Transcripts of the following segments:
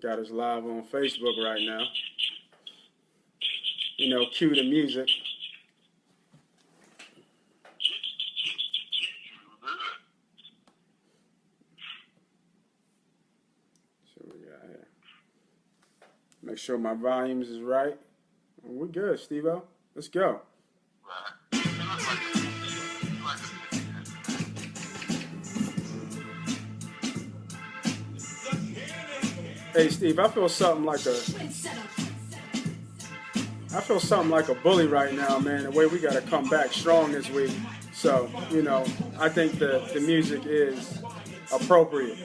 Got us live on Facebook right now. You know, cue the music. So we got here. Make sure my volumes is right. We're good, Steve-O. Let's go. Hey, Steve, I feel something like a bully right now, man. The way we got to come back strong this week. So, you know, I think the music is appropriate.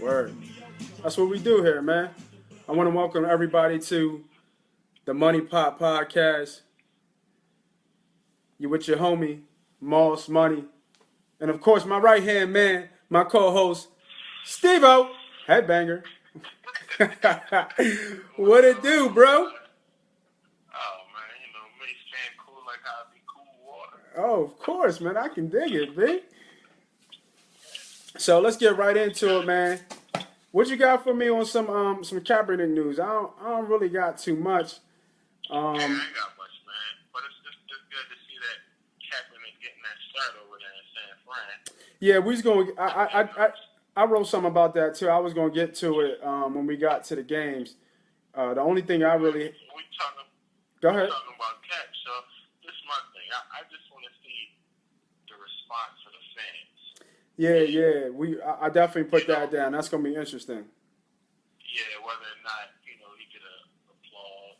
Word. That's what we do here, man. I want to welcome everybody to the MoneyPot podcast. You with your homie, Moss Money. And of course, my right-hand man, my co-host, Steve-O, Headbanger. What it do, bro? Oh, man, you know, me staying cool like how I be cool water. Oh, of course, man. I can dig it, B. So let's get right into it, man. What you got for me on some Kaepernick news? I don't really got too much. Yeah, I ain't got much, man. But it's good to see that Kaepernick getting that start over there in San Fran. Yeah, we was going. I wrote something about that too. I was going to get to it when we got to the games. The only thing I really Go ahead. We're talking about Cap, so this is my thing. I just want to see the response of the fans. Yeah. I definitely put that down. That's going to be interesting. Yeah, whether or not, you know, he get applause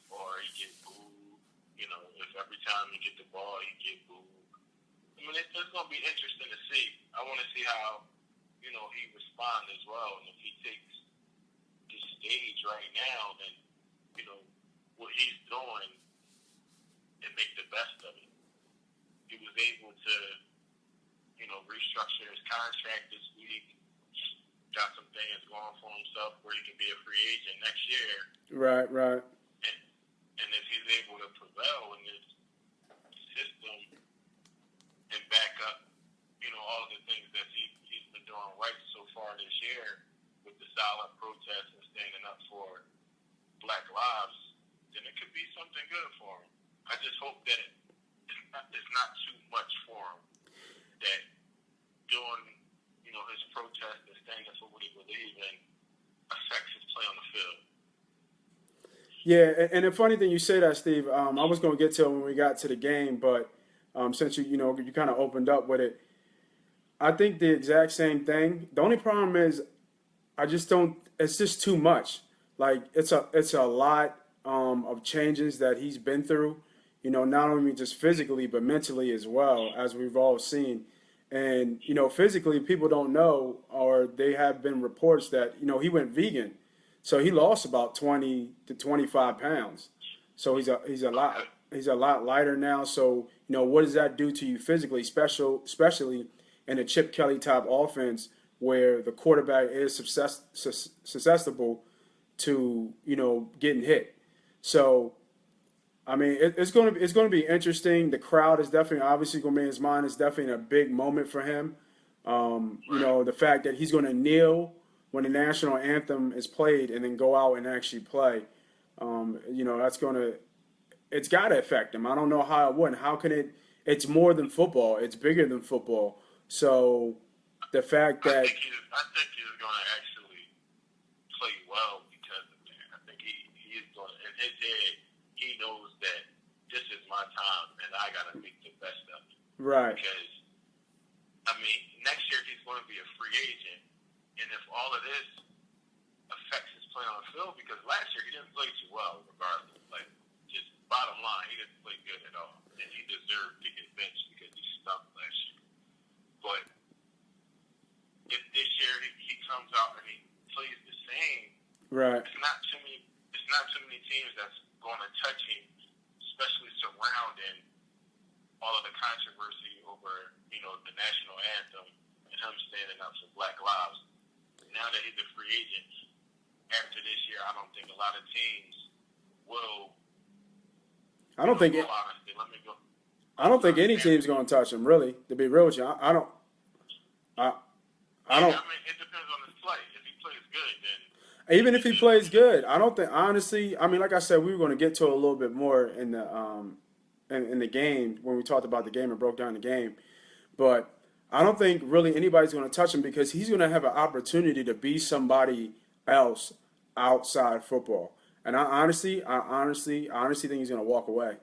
or he get booed. You know, if every time he get the ball, he get booed. I mean, it's going to be interesting to see. I want to see how, you know, he responds as well. And if he takes the stage right now, then, you know, what he's doing and make the best of it. He was able to, you know, restructure his contract this week. Got some things going for himself where he can be a free agent next year. Right. And if he's able to prevail in this system and back up, you know, all the things that he's been doing right so far this year with the silent protests and standing up for Black lives, then it could be something good for him. I just hope that it's not too much for him. That doing, you know, his protest and standing for what he believes in affects his play on the field. Yeah, and the funny thing you say that, Steve, I was going to get to it when we got to the game, but since you kind of opened up with it, I think the exact same thing. The only problem is I just don't. It's just too much. Like it's a lot of changes that he's been through. You know, not only just physically but mentally as well, as we've all seen. And you know, physically, people don't know, or they have been reports that he went vegan, so he lost about 20 to 25 pounds. So he's a lot lighter now. So what does that do to you physically, especially in a Chip Kelly type offense where the quarterback is susceptible to getting hit. So I mean, it's going to be interesting. The crowd is definitely obviously going to be in his mind. It's definitely a big moment for him. The fact that he's going to kneel when the national anthem is played and then go out and actually play. It's got to affect him. I don't know how it wouldn't. How can it? It's more than football. It's bigger than football. So the fact that I think he's going to actually play well because of that. I think he is going to, in his head, he knows that this is my time and I got to make the best of it. Right. Because, I mean, next year he's going to be a free agent. And if all of this affects his play on the field, because last year he didn't play too well regardless. Like, just bottom line, he didn't play good at all. And he deserved to get benched because he stunk last year. But if this year he comes out and he plays the same, right, it's not too many teams that's going to touch him, especially surrounding all of the controversy over, the national anthem and him standing up for Black lives. Now that he's a free agent, after this year, I don't think a lot of teams will. I don't think any team's going to touch him, really, to be real with you. I don't. I I Yeah, don't. I mean, it depends on his play. If he plays good, then Even he if he should. plays good, I don't think honestly. I mean, like I said, we were going to get to it a little bit more in the game when we talked about the game and broke down the game. But I don't think really anybody's going to touch him because he's going to have an opportunity to be somebody else outside football. And I honestly think he's going to walk away.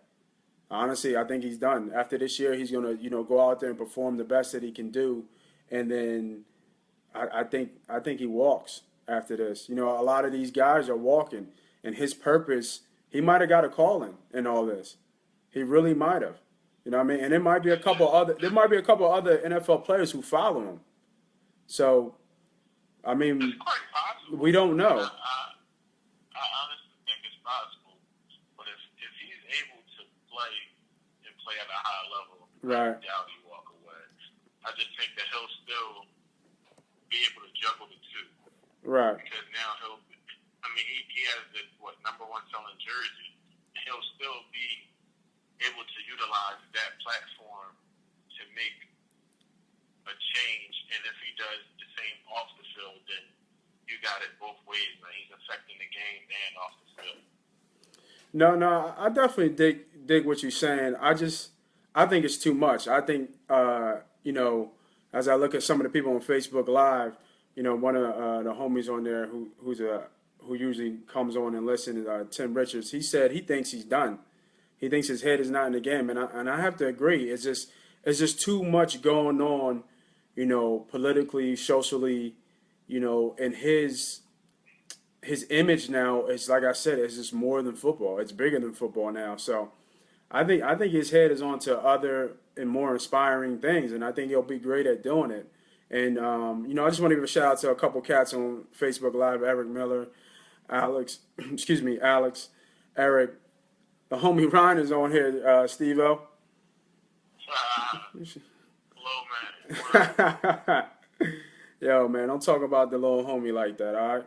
Honestly, I think he's done. After this year, he's going to go out there and perform the best that he can do, and then I think he walks after this. A lot of these guys are walking, and his purpose, he might have got a calling in all this. He really might have. You know what I mean? And there might be a couple other NFL players who follow him. So, I It's mean, quite possible. we don't I mean, know. I honestly think it's possible. But if he's able to play and play at a high level, I Right. doubt he walk away. I just think that he'll still be able to juggle the two Right. because now I mean, he has the number one selling jersey, and he'll still be able to utilize that platform to make a change. And if he does the same off the field, then you got it both ways, man. He's affecting the game and off the field. No, I definitely dig what you're saying. I think it's too much. I think as I look at some of the people on Facebook Live, one of the homies on there who usually comes on and listens, Tim Richards, he said he thinks he's done. He thinks his head is not in the game, and I have to agree. It's just too much going on, politically, socially, and his image now is, like I said, it's just more than football. It's bigger than football now. So I think his head is onto other and more inspiring things, and I think he'll be great at doing it. And I just want to give a shout out to a couple cats on Facebook Live: Eric Miller, Alex, excuse me, Alex, Eric. The homie Ryan is on here, Steve-O. Low man. Yo, man, don't talk about the little homie like that, all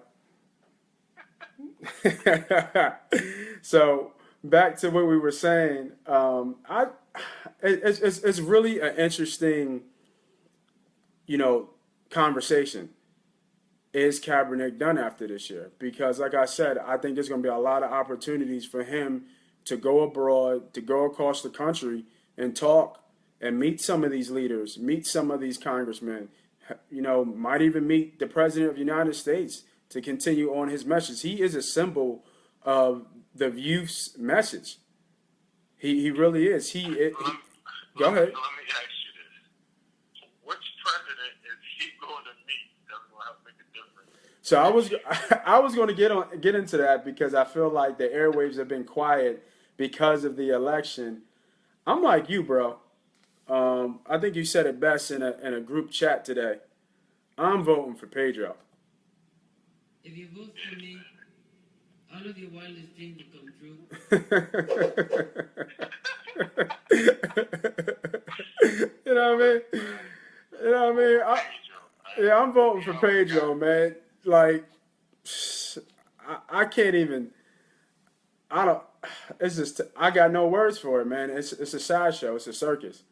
right? So back to what we were saying. It's really an interesting, conversation. Is Kaepernick done after this year? Because, like I said, I think there's going to be a lot of opportunities for him to go abroad, to go across the country and talk and meet some of these leaders, meet some of these congressmen, might even meet the president of the United States to continue on his message. He is a symbol of the youth's message. He really is. Go ahead. Let me ask you this: which president is he going to meet that's going to help make a difference? So I was going to get into that because I feel like the airwaves have been quiet because of the election. I'm like you, bro. I think you said it best in a group chat today. I'm voting for Pedro. If you vote for me, all of your wildest dreams will come true. You know what I mean? You know what I mean? Yeah, I'm voting for Pedro, man. Like, I can't even. I don't. It's just I got no words for it, man. It's a sideshow. It's a circus.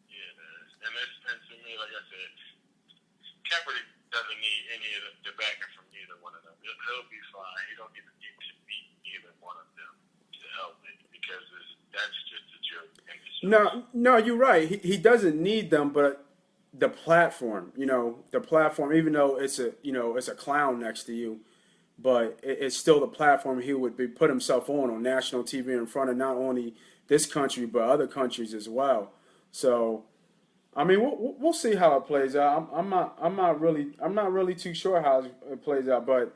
Yeah, and to me, like I said, Kaepernick doesn't need any of the backing from neither one of them. He'll be fine. He don't even need to beat either one of them to help it because that's just a joke. No, you're right. He doesn't need them, but the platform, even though it's a clown next to you, but it's still the platform he would put himself on national TV in front of not only this country but other countries as well. So, I mean, we'll see how it plays out. I'm not really too sure how it plays out, but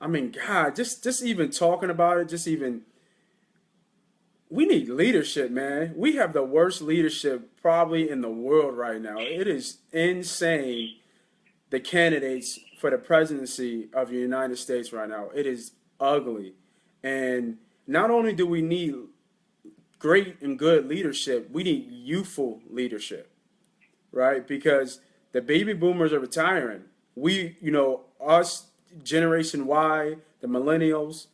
I mean, God, just even talking about it, we need leadership, man. We have the worst leadership probably in the world right now. It is insane, the candidates for the presidency of the United States right now. It is ugly. And not only do we need great and good leadership, we need youthful leadership, right? Because the baby boomers are retiring. Us, Generation Y, the millennials,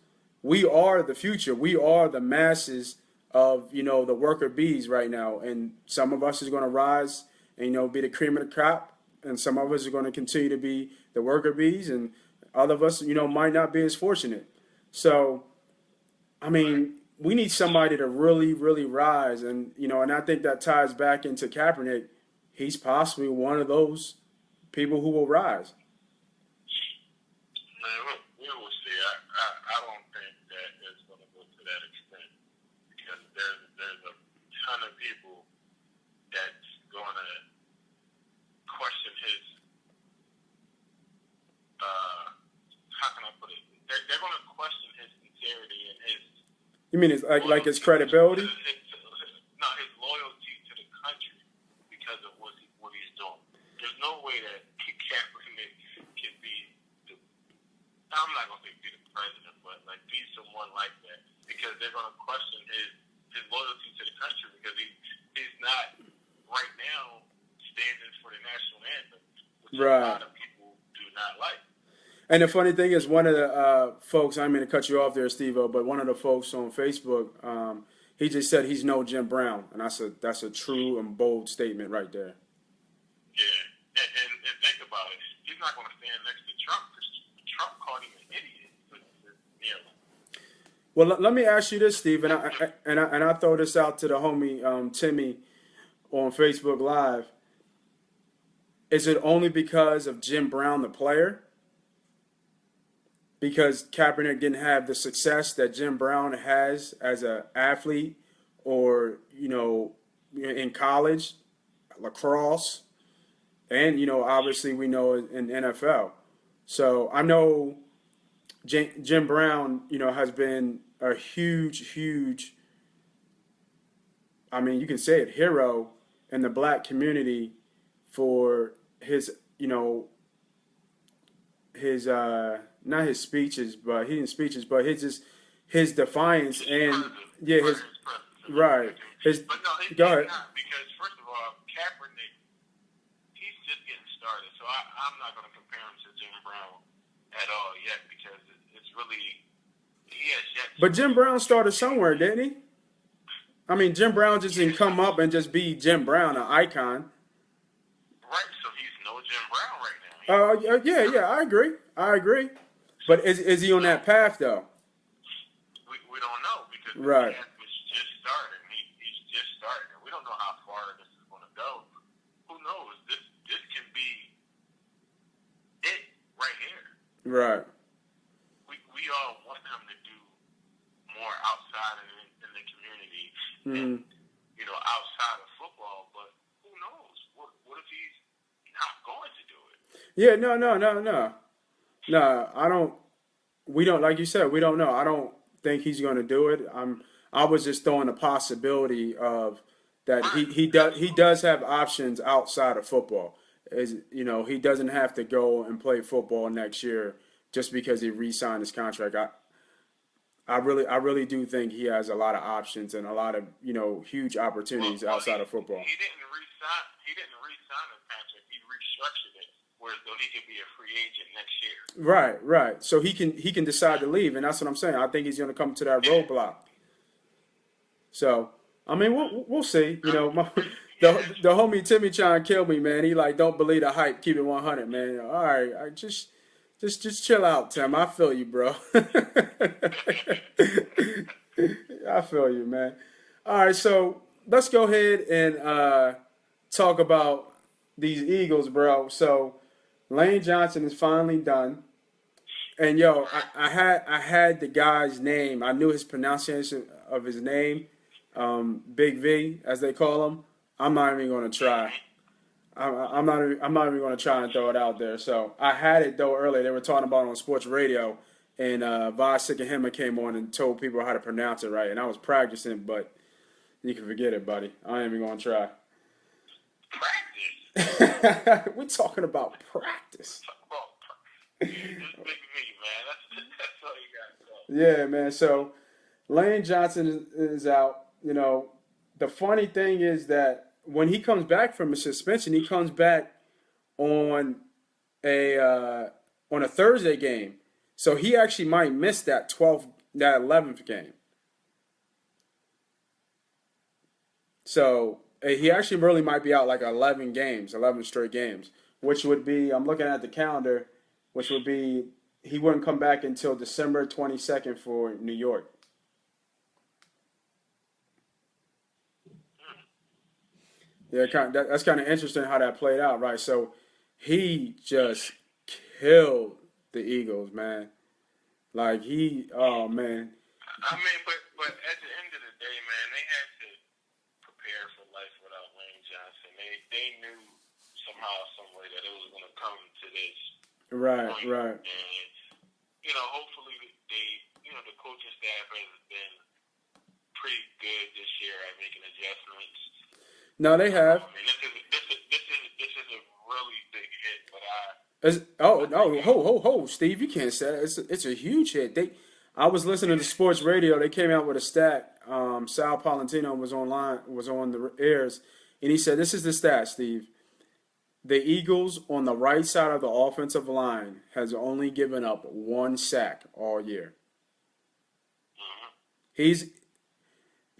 we are the future. We are the masses of, the worker bees right now. And some of us is going to rise and, be the cream of the crop. and some of us are going to continue to be the worker bees, and other of us, might not be as fortunate. So, I mean, we need somebody to really, really rise, and I think that ties back into Kaepernick. He's possibly one of those people who will rise. Man, we will see. I don't think that it's going to go to that extent because there's a ton of people that's going to question his. How can I put it? They're going to question his sincerity and his. You mean it's like his credibility? No, his loyalty to the country because of what he's doing. There's no way that Kaepernick can be. I'm not gonna say be the president, but like be someone like that because they're gonna question his loyalty to the country because he's not right now standing for the national anthem, which a lot of people do not like. And the funny thing is, one of the folks, I didn't mean to cut you off there, Steve-O, but one of the folks on Facebook, he just said he's no Jim Brown, and that's a true and bold statement right there. Yeah, and think about it, he's not gonna stand next to Trump because Trump called him an idiot. Well, let me ask you this, Steve, and I throw this out to the homie Timmy on Facebook Live. Is it only because of Jim Brown, the player? Because Kaepernick didn't have the success that Jim Brown has as an athlete, or in college, lacrosse, and obviously we know in NFL. So I know Jim Brown, has been a huge, I mean, you can say it, hero in the black community for his, his not his speeches, but he didn't speeches, but his defiance and his right. But no, go ahead. Not, because first of all, Kaepernick, he's just getting started, so I'm not going to compare him to Jim Brown at all yet because it's really he has yet. But Jim Brown started somewhere, didn't he? I mean, Jim Brown just didn't come up and just be Jim Brown, an icon. Right, so he's no Jim Brown right now. Yeah, I agree. But is he on that path though? We don't know because right. The path was just starting. He's just starting. We don't know how far this is going to go. Who knows? This can be it right here. Right. We all want him to do more outside in the community, and outside of football. But who knows? What if he's not going to do it? Yeah, no. No, I don't. We don't, like you said, we don't know. I don't think he's going to do it. I was just throwing a possibility of that he does have options outside of football. He doesn't have to go and play football next year just because he re-signed his contract. I really do think he has a lot of options and a lot of huge opportunities outside of football. He didn't re-sign his contract. He restructured it. Whereas though he could be a free agent next year. Right. So he can decide to leave, and that's what I'm saying. I think he's going to come to that roadblock. So I mean, we'll see. The homie Timmy trying to kill me, man. He like, don't believe the hype. Keep it 100, man. All right, just chill out, Tim. I feel you, bro. I feel you, man. All right, so let's go ahead and talk about these Eagles, bro. So Lane Johnson is finally done. And I had the guy's name. I knew his pronunciation of his name, Big V, as they call him. I'm not even going to try. I'm not even going to try and throw it out there. So I had it though earlier. They were talking about it on sports radio, and Voz Sikahema came on and told people how to pronounce it right. And I was practicing, but you can forget it, buddy. I ain't even going to try. Practice. We're talking about practice. Big V, man. That's all you got to say. Yeah, man. So Lane Johnson is out. The funny thing is that when he comes back from a suspension, he comes back on a Thursday game. So he actually might miss that 11th game. So he actually really might be out like 11 straight games, which would be, I'm looking at the calendar, which would be he wouldn't come back until December 22nd for New York. Yeah, that's kind of interesting how that played out, right? So he just killed the Eagles, man. Like oh man, I mean, but at the end of the day, man, they had to prepare for life without Lane Johnson. They knew somehow, some way that it was going to come to this right, point, right. and hopefully the coaching staff has been pretty good this year at making adjustments. No, they have. I mean, this is a really big hit, but No, ho, Steve, you can't say that. It's a huge hit. I was listening to sports radio. They came out with a stat. Sal Palantino was on the airs, and he said, "This is the stat, Steve. The Eagles on the right side of the offensive line has only given up 1 sack all year.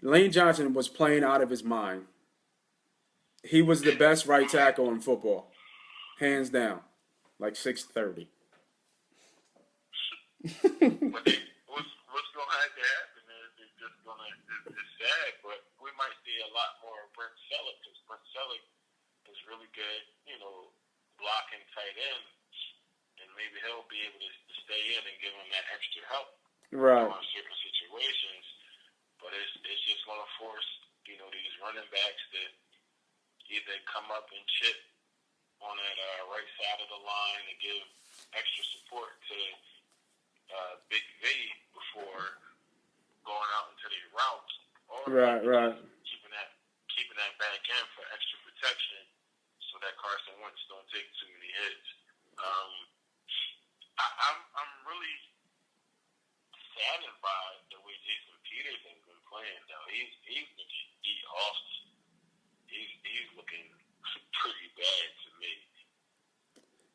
Lane Johnson was playing out of his mind. He was the best right tackle in football, hands down, like 630." What's going to have to happen is it's sad, but we might see a lot more of Brent Selleck, because Brent Selleck is really good, blocking tight end, and maybe he'll be able to stay in and give him that extra help Right. in certain situations. But it's just going to force these running backs to either come up and chip on that right side of the line and give extra support to Big V before going out into the routes, or Right. keeping that back end for extra protection, so that Carson Wentz don't take too many hits. I'm really saddened by the way Jason Peters has been playing. Though he's looking awesome. He's looking pretty bad to me.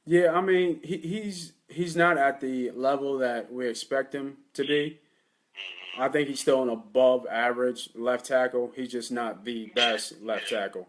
Yeah, I mean, he's not at the level that we expect him to be. I think he's still an above average left tackle. He's just not the best left tackle.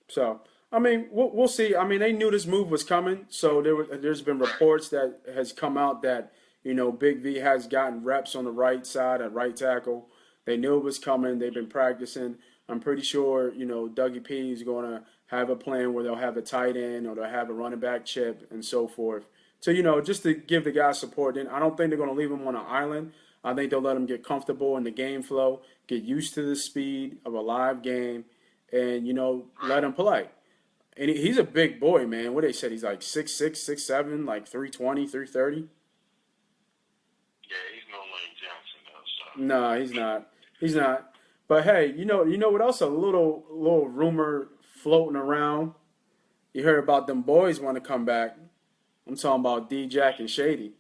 So, I mean, we'll see. I mean, they knew this move was coming, so there's been reports that has come out that Big V has gotten reps on the right side at right tackle. They knew it was coming. They've been practicing. I'm pretty sure Dougie P is going to have a plan where they'll have a tight end or they'll have a running back chip and so forth. So just to give the guys support. And I don't think they're going to leave him on an island. I think they'll let him get comfortable in the game flow, get used to the speed of a live game, and let him play. And he's a big boy, man. What they said, he's like 6'6", 6'7", like 320, 330. Yeah, he's no Lane Johnson though. So. No, he's not. He's not. But hey, you know what else? A little rumor floating around. You heard about them boys want to come back. I'm talking about D-Jack and Shady.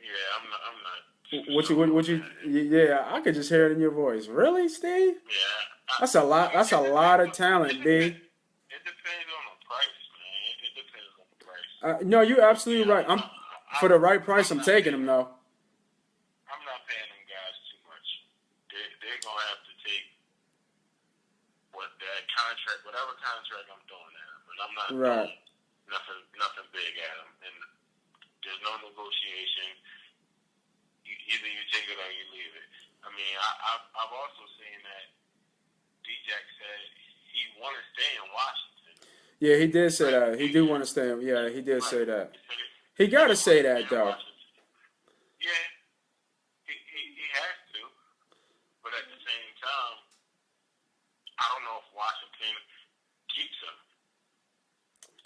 Yeah, I'm not. What you? Yeah, I could just hear it in your voice. Really, Steve? Yeah. That's a lot. That's a lot of talent, B. It depends on the price, man. It depends on the price. No, you're absolutely right. For the right price, I'm taking him though. I'm not paying them guys too much. They're gonna have to take whatever contract I'm throwing at them, and I'm not throwing nothing big at them. And there's no negotiation. Either you take it or you leave it. I mean, I've also seen that D-Jack said he want to stay in Washington. Yeah, he did say that. He do want to stay. Yeah, he did say that. He got to say that though. Yeah, he has to. But at the same time, I don't know if Washington keeps him.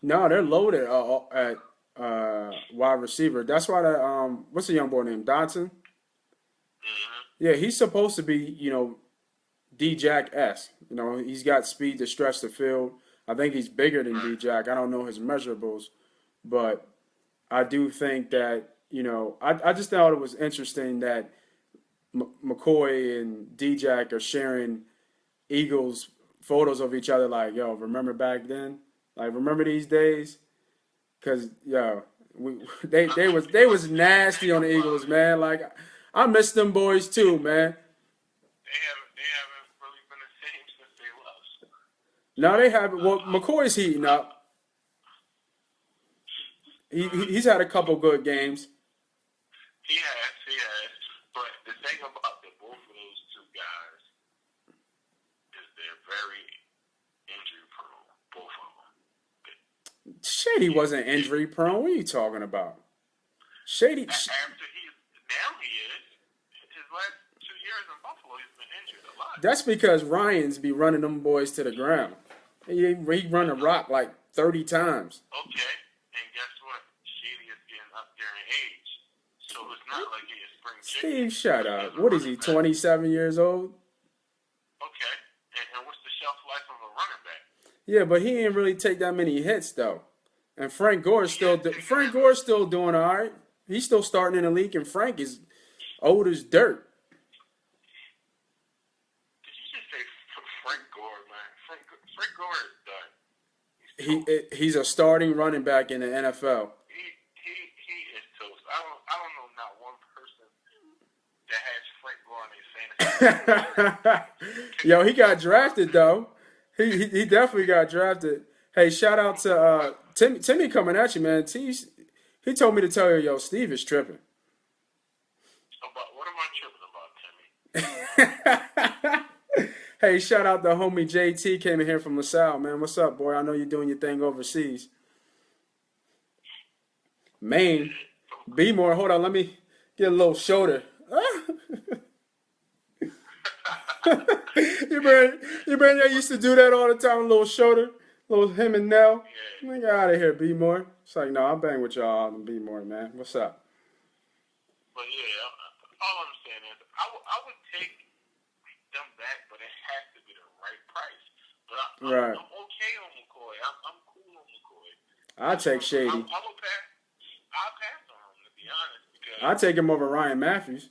No, they're loaded at wide receiver. That's why what's the young boy named Dotson? Mm-hmm. Yeah, he's supposed to be D-Jack-esque. He's got speed to stretch the field. I think he's bigger than D-Jack. I don't know his measurables, but I do think that I just thought it was interesting that McCoy and D-Jack are sharing Eagles photos of each other. Like, yo, remember back then? Like, remember these days? Because they was nasty on the Eagles, man. Like, I miss them boys too, man. They haven't really been the same since they lost. No, they haven't. Well, McCoy's heating up. He's had a couple good games. He has. But the thing about both of those two guys is they're very injury prone, both of them. Shady wasn't injury prone. What are you talking about? Shady. Now he is. His last 2 years in Buffalo, he's been injured a lot. That's because Ryans be running them boys to the ground. He run the rock like 30 times. Okay, and guess what? Shady is getting up there in age, so it's not like he is spring chicken. Steve, shut up. What is he? 27 years old? Okay, and what's the shelf life of a running back? Yeah, but he didn't really take that many hits though. And Frank Gore's still doing all right. He's still starting in the league, and Frank is old as dirt. Did you just say Frank Gore, man? Frank Gore is done. He's a starting running back in the NFL. He is toast. I don't know not one person that has Frank Gore on their fantasy. Yo, he got drafted though. He definitely got drafted. Hey, shout out to Timmy coming at you, man. He told me to tell you, yo, Steve is tripping. What am I tripping about, Timmy? Hey, shout out the homie JT came in here from LaSalle, man. What's up, boy? I know you're doing your thing overseas. Maine. Be more. Hold on, let me get a little shoulder. you been used to do that all the time, a little shoulder. Little him and Nell. Yeah. Get out of here, B more. It's like, no, I'll bang with y'all and B more, man. What's up? But yeah, all I'm saying is I would take them back, but it has to be the right price. But I'm okay on McCoy. I'm cool on McCoy. I'll take Shady. I'll pass on him, to be honest. Because I'll take him over Ryan Matthews.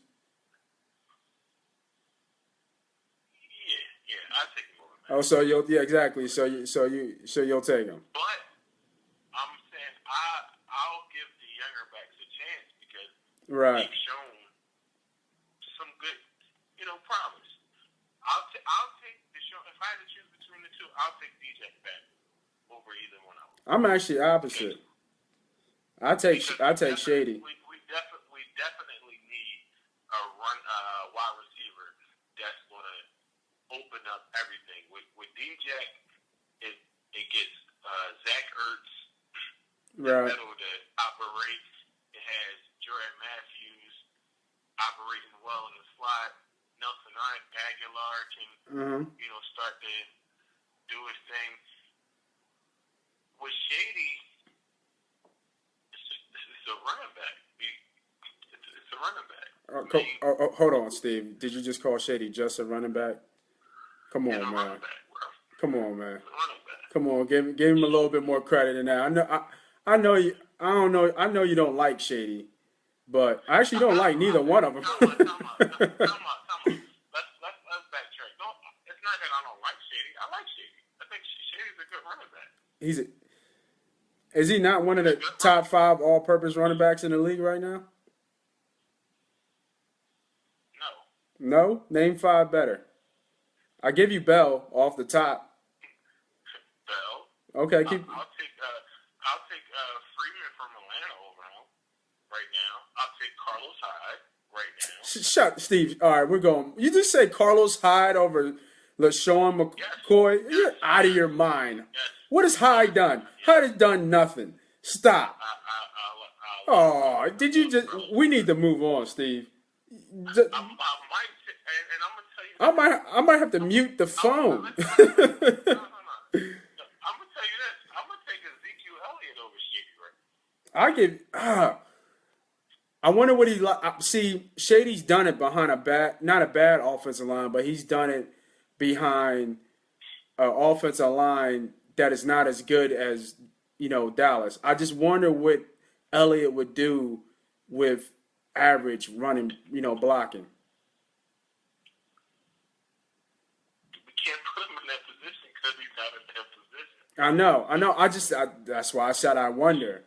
Yeah, I'll take him over Matthews. Oh, so exactly. So you'll take him. But I'm saying I'll give the younger backs a chance because they've shown some good, promise. I'll take the show. If I had to choose between the two, I'll take DJ back over either one of them. I'm actually opposite. I take Shady. We definitely need a wide receiver that's going to open up everything. With DJ, it gets Zach Ertz in the middle to operate. It has Jordan Matthews operating well in the slot. Nelson Aguilar can start to do his thing. With Shady, it's a running back. It's a running back. Hold on, Steve. Did you just call Shady just a running back? Come on, man. Come on, man. Come on, give him a little bit more credit than that. I know you. I don't know. I know you don't like Shady, but I actually don't like neither one of them. Come on. Let's backtrack. No, it's not that I don't like Shady. I like Shady. I think Shady's a good running back. Is he not one of the top 5 all-purpose running backs in the league right now? No? Name 5 better. I give you Bell off the top. Bell? Okay, I'll take Freeman from Atlanta over him right now. I'll take Carlos Hyde right now. Shut, Steve. All right, we're going. You just say Carlos Hyde over LaShawn McCoy? Yes. You're out of your mind. Yes. What has Hyde done? Hyde has done nothing. Stop. Did you just... We need to move on, Steve. I might have to mute the phone. I'm gonna tell you this. I'm gonna take Ezekiel Elliott over Shady right now. I wonder what he like. See, Shady's done it behind not a bad offensive line, but he's done it behind an offensive line that is not as good as Dallas. I just wonder what Elliott would do with average running, blocking. We can't put him in that position because he's not in that position. I know. That's why I said I wonder.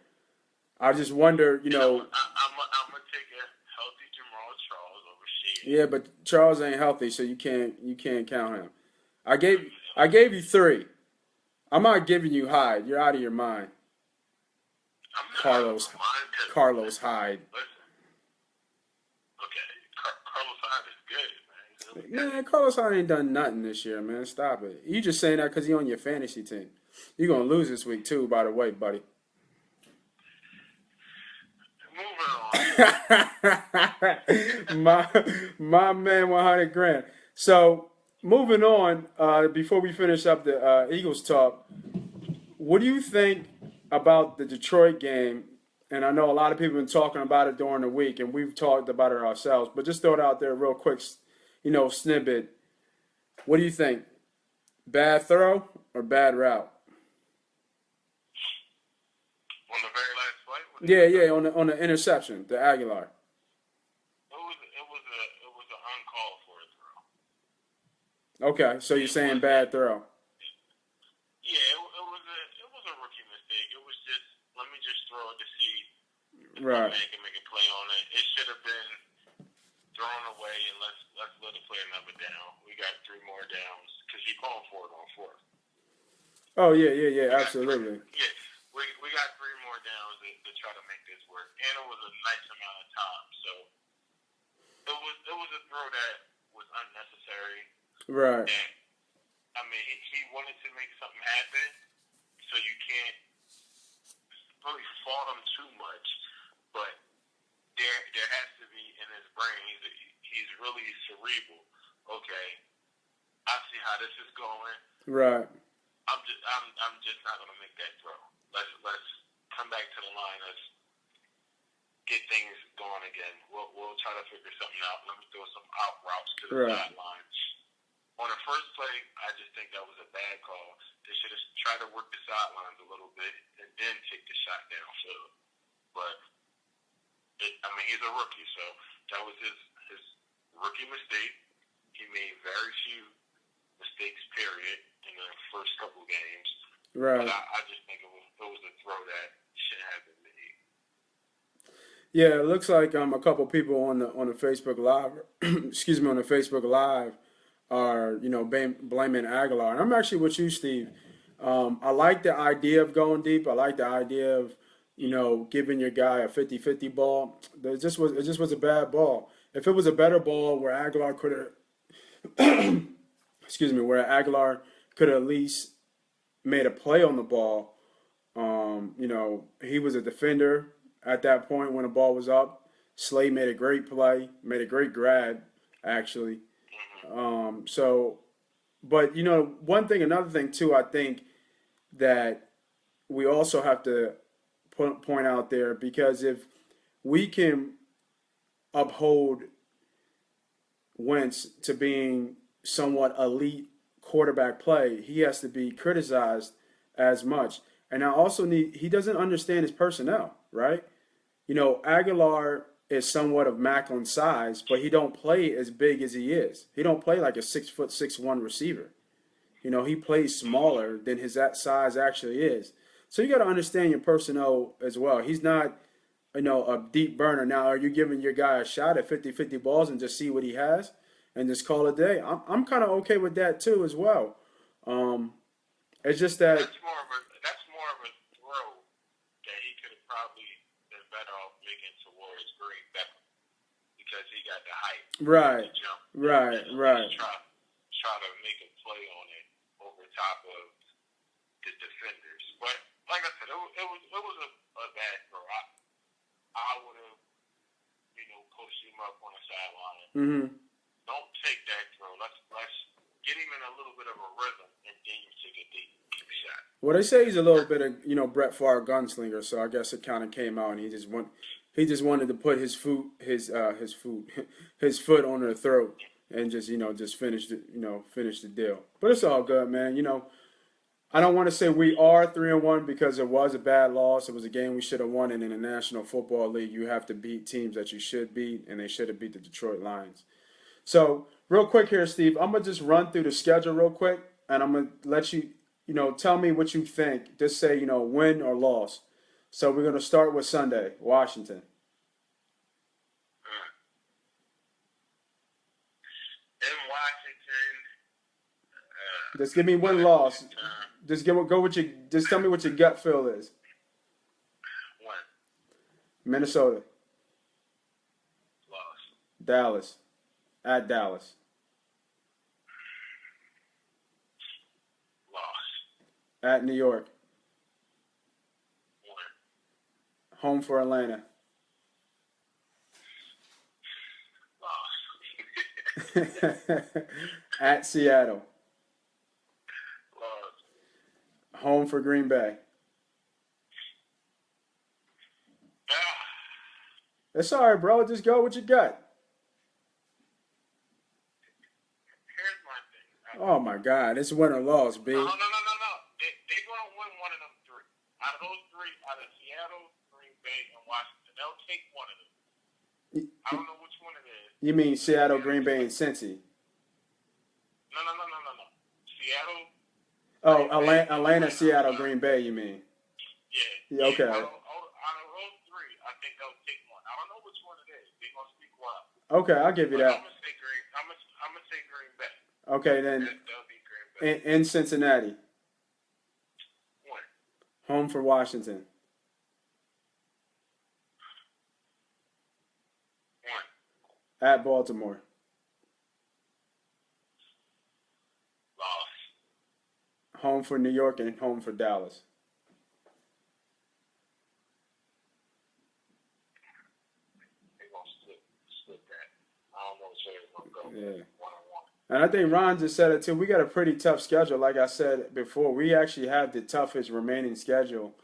I just wonder, I'm gonna take a healthy Jamal Charles over Shady. Yeah, but Charles ain't healthy, so you can't count him. I gave you 3. I'm not giving you Hyde. You're out of your mind. I'm not Carlos out of my mind 'cause, Carlos Hyde. listen, okay, Carlos Hyde is good, man. He's really good. Man, Carlos Hyde ain't done nothing this year, man. Stop it. You just saying that because he on your fantasy team. You're gonna lose this week too, by the way, buddy. Moving on. my man, 100 grand. So moving on, before we finish up the Eagles talk, what do you think about the Detroit game? And I know a lot of people have been talking about it during the week, and we've talked about it ourselves. But just throw it out there real quick, snippet. What do you think? Bad throw or bad route? On the very last play? Yeah, on the interception, the Aguilar. It was an uncalled for throw. Okay, so you're saying bad throw. Yeah, it was a rookie mistake. It was just, let me just throw it to see if Right. my man can make a play on it. It should have been thrown away, and let's let it play another down. We got 3 more downs because you're going for it on 4th. Oh yeah, absolutely. Yeah, we got 3 more downs to try to make this work, and it was a nice amount of time. So it was a throw that was unnecessary. Right. And I mean, he wanted to make something happen, so you can't really fault him too much. But there has to be in his brain. He's really cerebral. Okay, I see how this is going. Right. I'm just not gonna make that throw. Let's come back to the line. Let's get things going again. We'll try to figure something out. Let me throw some out routes to the sideline. On the first play, I just think that was a bad call. They should have tried to work the sidelines a little bit and then take the shot downfield. But he's a rookie, so that was his rookie mistake. He made very few mistakes, period, in the first couple games. Right. But I just think it was a throw that shouldn't have been made. Yeah, it looks like a couple people on the Facebook Live, on the Facebook Live, are blaming Aguilar. And I'm actually with you, Steve. I like the idea of going deep. I like the idea of giving your guy a 50-50 ball. It just was a bad ball. If it was a better ball where Aguilar could have, where Aguilar could have at least made a play on the ball. He was a defender at that point when the ball was up. Slade made a great play, made a great grab, actually. But another thing too, I think that we also have to point out there, because if we can uphold Wentz to being somewhat elite quarterback play, he has to be criticized as much. And I also he doesn't understand his personnel, right? Aguilar is somewhat of Maclin's size, but he don't play as big as he is. He don't play like a 6'6" receiver. He plays smaller than his size actually is. So you got to understand your personnel as well. He's not, a deep burner. Now, are you giving your guy a shot at 50-50 balls and just see what he has and just call it a day? I'm kind of okay with that too as well. It's just that that's more of a throw that he could have probably been better off making towards Green Beckham, because he got the height. Right. To jump. Right. Try to make a play on it over top of the defenders. But like I said, it was a bad throw. I would have, pushed him up on the sideline. Mm-hmm. Don't take that throw. Let's get him in a little bit of a rhythm, and then you take a deep shot. Well, they say he's a little bit of Brett Favre gunslinger, so I guess it kind of came out, and he just wanted to put his foot on her throat and just finish the deal. But it's all good, man. I don't want to say we are 3-1 because it was a bad loss. It was a game we should have won, and in the National Football League, you have to beat teams that you should beat, and they should have beat the Detroit Lions. So, real quick here, Steve, I'm going to just run through the schedule real quick, and I'm going to let you, tell me what you think. Just say, win or loss. So, we're going to start with Sunday, Washington. In Washington. Just give me win-loss. Just tell me what your gut feel is. One. Minnesota, Loss. Dallas, at Dallas, Loss. at New York, One. home for Atlanta, Loss. at Seattle, Loss. home for Green Bay. Ah. It's all right, bro. Just go with your gut. Here's my thing. Oh my God, it's win or loss, B. No. They're going to win one of them three. Out of those three, out of Seattle, Green Bay, and Washington, they'll take one of them. I don't know which one it is. You mean Seattle, Green Bay, and Cincy? No. Seattle. Oh, Green Bay, Atlanta, Seattle, Green Bay. You mean? Yeah. Okay. Out of those three, I think they'll take one. I don't know which one it is. They're going to speak wild. Okay, I'll give you But that. I'm gonna say Green Bay. Okay, then They'll be Green Bay. in Cincinnati, One. home for Washington, One. at Baltimore, Loss. home for New York, and home for Dallas. They're gonna split that. I don't know which way it's gonna go. Yeah. 1-1. And I think Ron just said it too. We got a pretty tough schedule. Like I said before, we actually have the toughest remaining schedule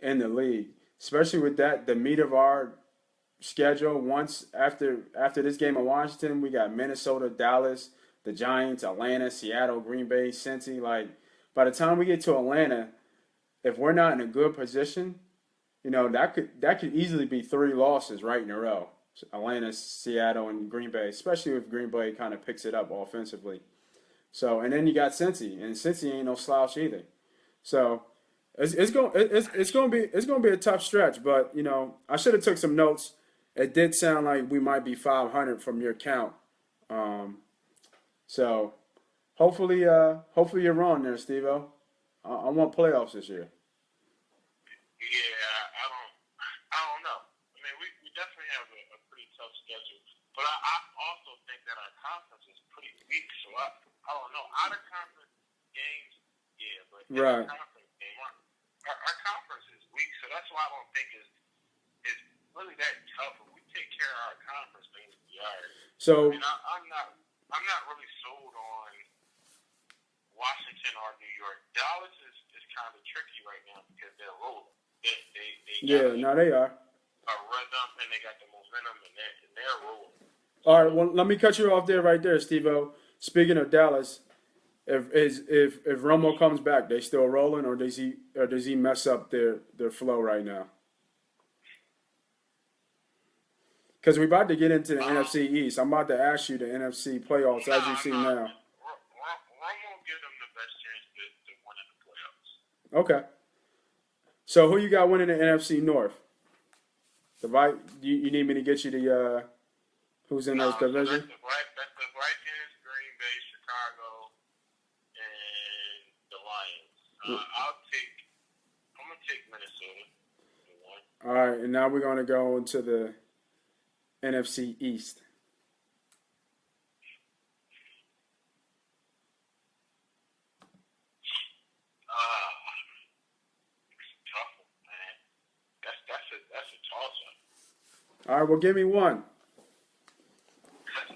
in the league, especially with the meat of our schedule. Once after this game in Washington, we got Minnesota, Dallas, the Giants, Atlanta, Seattle, Green Bay, Cincy. Like by the time we get to Atlanta, if we're not in a good position, that could easily be 3 losses right in a row. Atlanta, Seattle, and Green Bay, especially if Green Bay kind of picks it up offensively. So, and then you got Cincy, and Cincy ain't no slouch either. So, it's going to be a tough stretch. But I should have took some notes. It did sound like we might be 500 from your count. So, hopefully you're wrong there, Steve-O. I want playoffs this year. Yeah, I don't know. I mean, we definitely have a pretty tough schedule, but I also think that our conference is pretty weak. So I don't know. Out of conference games, yeah, but in Right. the conference game, our conference is weak. So that's why I don't think it's really that tough. If we take care of our conference, things will be alright. So, I mean, I'm not really sold on Washington or New York. Dallas is kind of tricky right now because they're rolling. They they are. a rhythm and they got the momentum and they're rolling. All right, well, let me cut you off there right there, Steve-O. Speaking of Dallas, if Romo comes back, they still rolling, or does he mess up their flow right now? Because we're about to get into the NFC East. I'm about to ask you the NFC playoffs as you see now. Romo give them the best chance to win in the playoffs. Okay. So who you got winning the NFC North? You need me to get you the who's in those divisions? That's the Vikings, Green Bay, Chicago, and the Lions. I'm gonna take Minnesota. All right, and now we're gonna go into the NFC East. Tough one, man. That's a toss-up. All right, well, give me one. That's a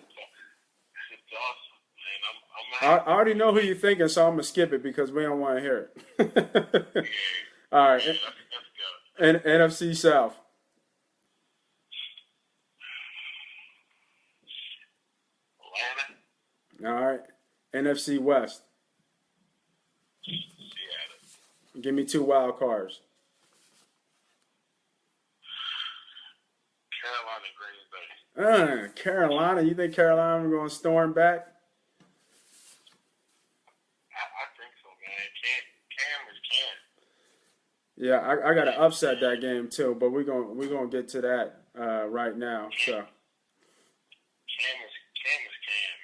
toss-up, man. I already know who you're thinking, so I'm gonna skip it because we don't want to hear it. Yeah. All right, Let's go. and NFC South. Atlanta. All right, NFC West. Seattle. Give me 2 wild cards. Carolina, Green Bay. Carolina. You think Carolina going to storm back? I think so, man. Cam is Cam. Yeah, I got to upset that game too, but we're gonna get to that right now. So Cam is Cam,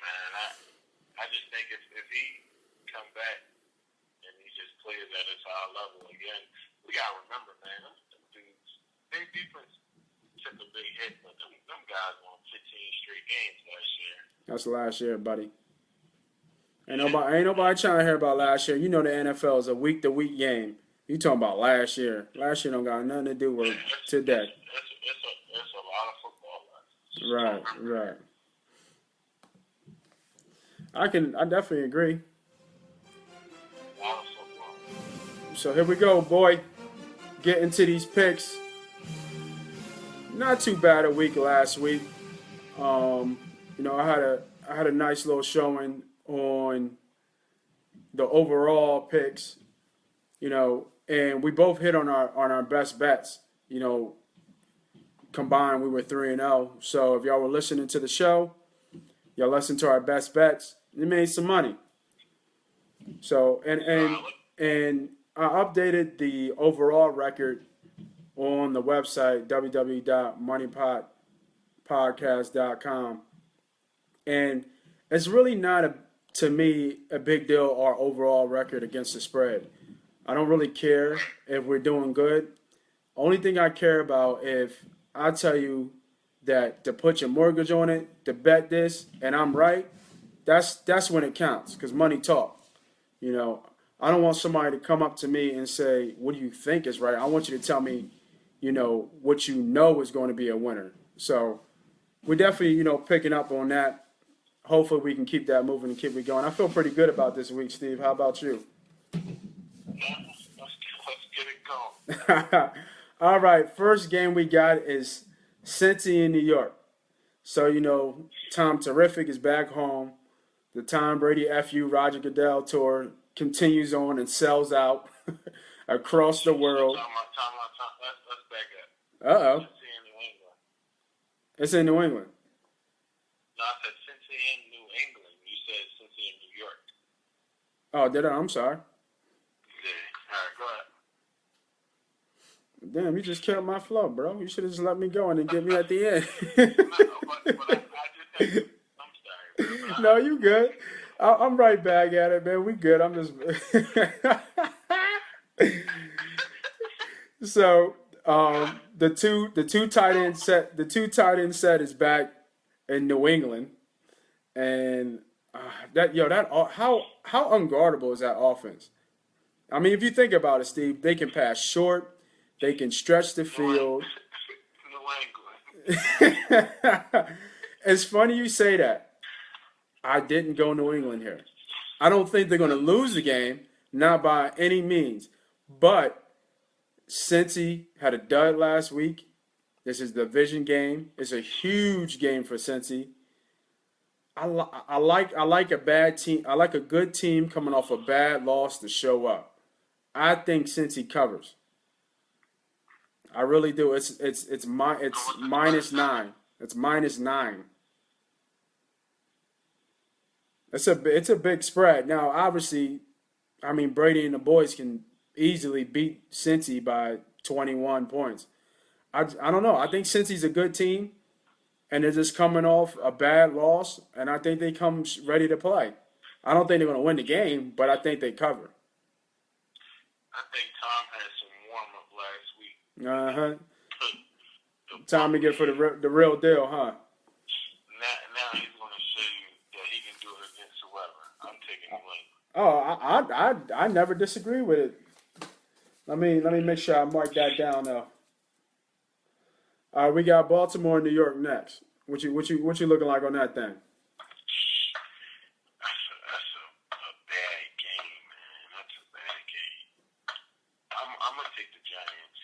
man. I just think if he come back and he just plays level again. We gotta remember, man, them dudes, their defense took a big hit, but them guys won 15 straight games last year. That's last year, buddy. Ain't nobody trying to hear about last year. You know the NFL is a week-to-week game. You talking about last year. Last year don't got nothing to do with today. It's a lot of football left. Right. I definitely agree. A lot of football. So here we go, boy. Get into these picks. Not too bad a week last week. I had a nice little showing on the overall picks, and we both hit on our best bets. Combined we were 3-0. So if y'all were listening to the show, y'all listened to our best bets, you made some money. So and I updated the overall record on the website www.moneypotpodcast.com, and it's really not to me a big deal our overall record against the spread. I don't really care if we're doing good. Only thing I care about if I tell you that to put your mortgage on it, to bet this, and I'm right, that's when it counts, because money talk. I don't want somebody to come up to me and say, what do you think is right? I want you to tell me, what you know is going to be a winner. So we're definitely, picking up on that. Hopefully we can keep that moving and keep it going. I feel pretty good about this week, Steve. How about you? Let's get it going. All right, first game we got is Cincy in New York. So, Tom Terrific is back home. The Tom Brady FU Roger Goodell tour continues on and sells out across the world. Let's back up. Uh-oh. Cincy in New England. It's in New England. No, I said Cincy in New England. You said Cincy in New York. Oh, did I? I'm sorry. Yeah. All right, go ahead. Damn, you just killed my flow, bro. You should have just let me go and then get me at the end. I just had, I'm sorry. No, you good. I'm right back at it, man. We good. I'm just. So the two tight end set is back in New England, and how unguardable is that offense? I mean, if you think about it, Steve, they can pass short. They can stretch the field. New England. It's funny you say that. I didn't go New England here. I don't think they're going to lose the game, not by any means. But Cincy had a dud last week. This is the division game. It's a huge game for Cincy. I like a bad team. I like a good team coming off a bad loss to show up. I think Cincy covers. I really do. It's -9. It's -9. It's a big spread. Now, obviously, I mean Brady and the boys can easily beat Cincy by 21 points. I don't know. I think Cincy's a good team, and they're just coming off a bad loss, and I think they come ready to play. I don't think they're going to win the game, but I think they cover. I think Tom had some warm-up last week. Time to get for the real deal, huh? Now he's going to show you that he can do it against whoever. I'm taking New England. Oh, I never disagree with it. Let me make sure I mark that down though. All right, we got Baltimore and New York next. What you looking like on that thing? That's a bad game, man. That's a bad game. I'm gonna take the Giants.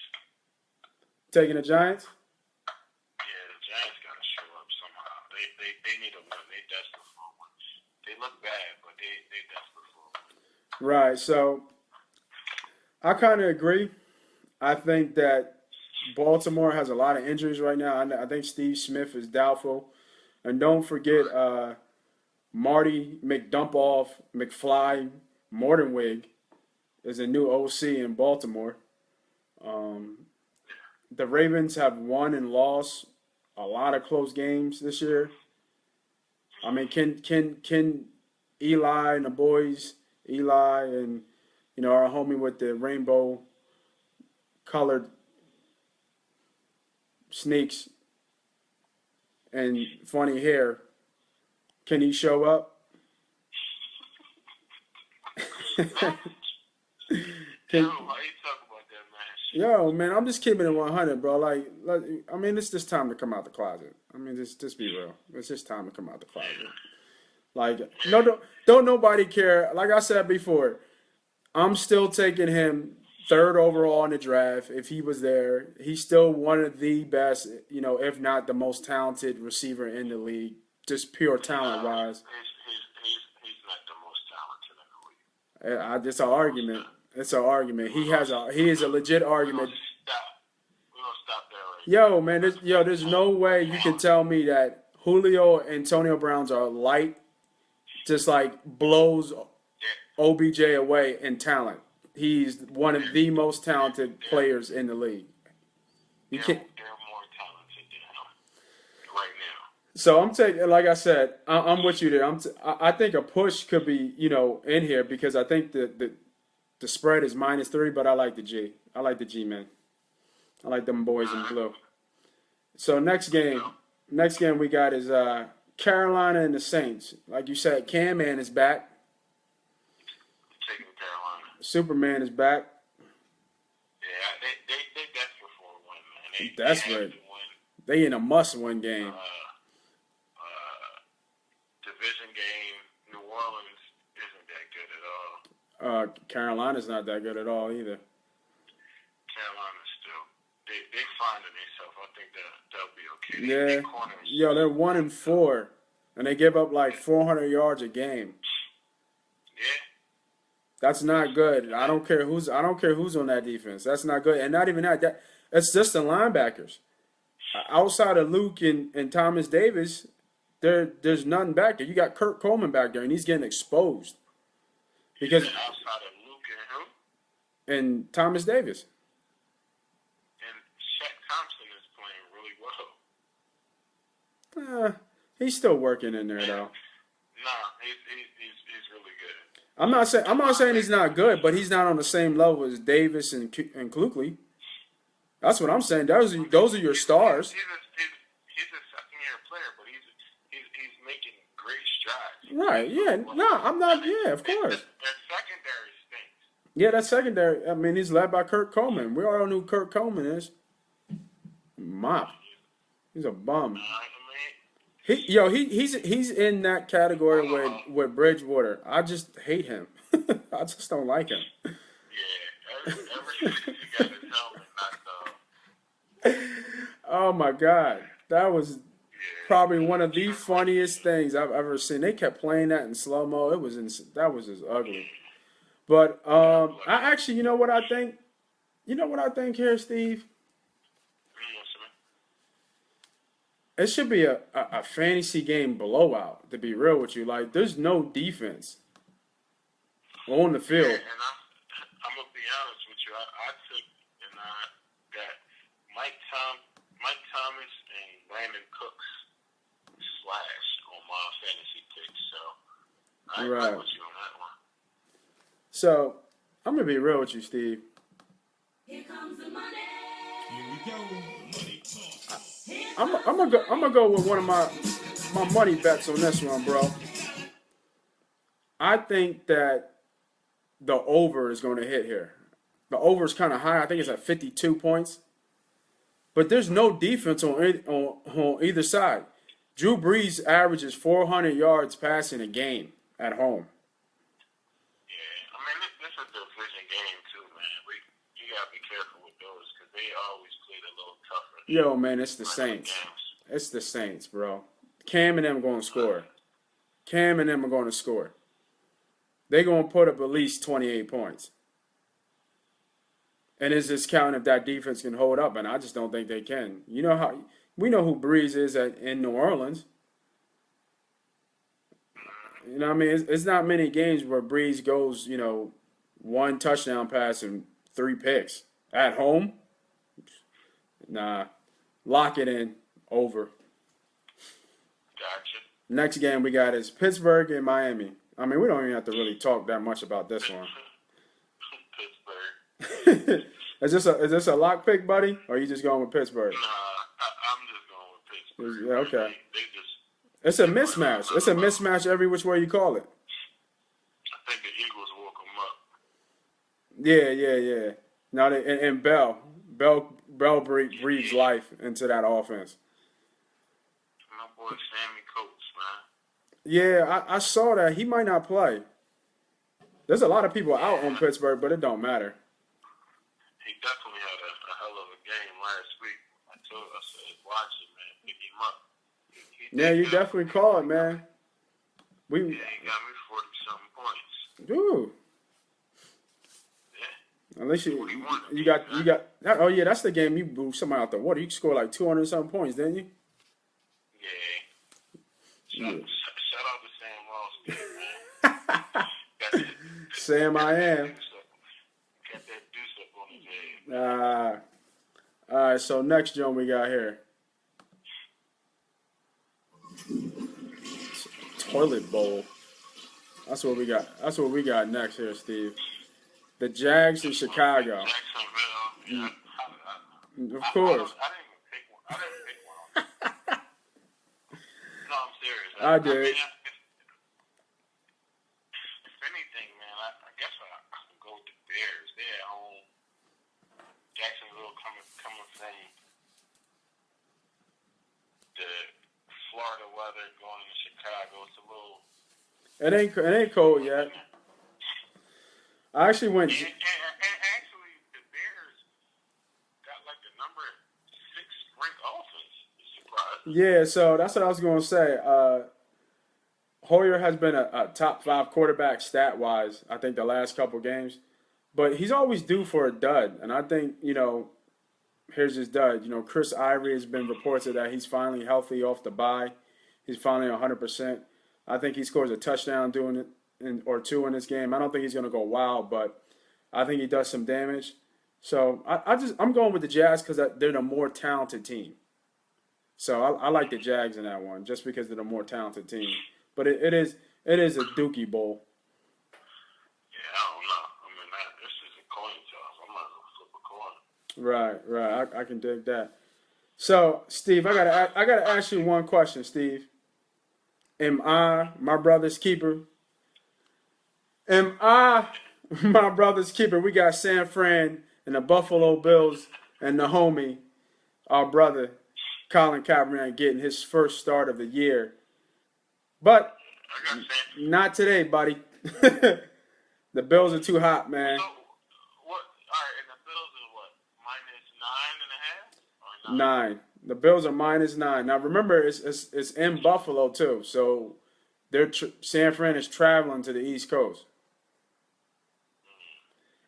Taking the Giants? Yeah, the Giants gotta show up somehow. They need a win. They desperate for a win. They look bad, but they desperate for a win. Right. So I kind of agree. I think that Baltimore has a lot of injuries right now. I think Steve Smith is doubtful. And don't forget Marty McFly Mordenwig is a new OC in Baltimore. The Ravens have won and lost a lot of close games this year. I mean, can Eli and the boys, Eli and our homie with the rainbow colored sneaks and funny hair, can he show up? Yo, Can why you talk about that, man? Yo, man, I'm just keeping it 100, bro. I mean, it's just time to come out the closet. I mean, just be real. It's just time to come out the closet. Like, no, don't nobody care. Like I said before, I'm still taking him third overall in the draft. If he was there, he's still one of the best, if not the most talented receiver in the league, just pure talent wise. He's not the most talented in the league. It's an argument. It's an argument. He is a legit We're gonna argument. stop. We're gonna stop there right Yo, man, there's no way you can tell me that Julio and Antonio Browns are light, just like blows there. OBJ away in talent. He's one of the most talented players in the league. You They're can't. more talented than him right now. So I'm taking, like I said, I'm with you there. I think a push could be, in here because I think the spread is -3, but I like the G. I like the G, man. I like them boys in blue. So next game we got is Carolina and the Saints. Like you said, Cam Man is back. I'm taking Carolina. Superman is back. Yeah, they desperate for a win, man. They Desperate. have to win. They in a must-win game. Division game. New Orleans isn't that good at all. Carolina's not that good at all either. Carolina still. They finding themselves. I think they'll be okay. Yeah. Their corners. Yo, they're 1-4, and they give up like 400 yards a game. Yeah. That's not good. I don't care who's on that defense. That's not good. And not even that. It's just the linebackers. Outside of Luke and Thomas Davis, there's nothing back there. You got Kurt Coleman back there, and he's getting exposed. Because Outside of Luke and who? and Thomas Davis. And Shaq Thompson is playing really well. He's still working in there though. Nah, he's really good. I'm not saying he's not good, but he's not on the same level as Davis and Klukley. That's what I'm saying. Those are your stars. He's a second-year player, but he's making great strides. Right, yeah. No, I'm not, yeah, of course. That secondary stinks. Yeah, that secondary, I mean, he's led by Kurt Coleman. We all know who Kurt Coleman is. Mop. He's a bum. He's in that category with Bridgewater. I just hate him. I just don't like him. Yeah, ever since he got his helmet knocked off. Oh my God, that was probably one of the funniest things I've ever seen. They kept playing that in slow mo. That was just ugly. But I actually, you know what I think? You know what I think here, Steve? It should be a fantasy game blowout, to be real with you. Like, there's no defense on the field. Yeah, and I'm going to be honest with you. I took and I got Mike Thomas and Brandon Cooks slash on my fantasy picks. So I agree with you on that one. So I'm going to be real with you, Steve. Here comes the money. Here we go. Money talk. I'm gonna go with one of my money bets on this one, bro. I think that the over is going to hit here. The over is kind of high. I think it's at 52 points. But there's no defense on either side. Drew Brees averages 400 yards passing a game at home. Yeah, I mean this is a division game too, man. You gotta be careful with those because they always play a little tougher. Yo, man, it's the Saints. It's the Saints, bro. Cam and them going to score. Cam and them are going to score. They're going to put up at least 28 points. And it's just counting if that defense can hold up, and I just don't think they can. You know how we know who Breeze is in New Orleans. You know what I mean? It's not many games where Breeze goes, one touchdown pass and 3 picks. At home? Nah. Lock it in. Over. Gotcha. Next game we got is Pittsburgh and Miami. I mean, we don't even have to really talk that much about this one. Is this a lock pick, buddy, or are you just going with Pittsburgh? Nah, I'm just going with Pittsburgh. Yeah, okay. They just. It's a mismatch. It's a mismatch every which way you call it. I think the Eagles woke them up. Yeah. Now and Bell breathes life into that offense. My boy Sammy Coates, man. Yeah, I saw that. He might not play. There's a lot of people out on Pittsburgh, but it don't matter. He definitely had a hell of a game last week. I said, watch it, man. Pick him up. Yeah, you definitely call it, man. Yeah, he got me 40-something points. Ooh. Yeah. At least you got. Oh yeah, that's the game you blew somebody out the water. You scored like 200-something points, didn't you? Yeah. Shout out to Sam Ross, man. Sam, I am. Got that deuce up on his head. All right. So next joint we got here. Toilet bowl. That's what we got. That's what we got next here, Steve. The Jags in Chicago. Jacksonville. Yeah. Of course. I didn't even pick one. No, I'm serious. I did. mean, if anything, man, I guess I can go with the Bears. They're at home. Jacksonville coming from the Florida weather, going into Chicago. It's a little. It ain't cold yet. I actually went. And actually, the Bears got like the number 6 ranked offense. It's surprising. Yeah, so that's what I was going to say. Hoyer has been a top 5 quarterback stat wise. I think the last couple games, but he's always due for a dud, and I think here's his dud. Chris Ivory has been reported that he's finally healthy off the bye. He's finally 100%. I think he scores a touchdown doing it or 2 in this game. I don't think he's going to go wild, but I think he does some damage. So I'm going with the Jazz because they're the more talented team. So I like the Jags in that one just because they're the more talented team. But it is a Dookie Bowl. Yeah, I don't know. I mean, this is a coin toss. I might as well flip a coin. Right. I can dig that. So Steve, I gotta ask you one question, Steve. Am I my brother's keeper? Am I my brother's keeper? We got San Fran and the Buffalo Bills and the homie, our brother, Colin Kaepernick, getting his first start of the year. But not today, buddy. The Bills are too hot, man. So, what? All right, and the Bills are what? -9.5 or 9. The Bills are -9. Now remember, it's in Buffalo too, so San Fran is traveling to the East Coast.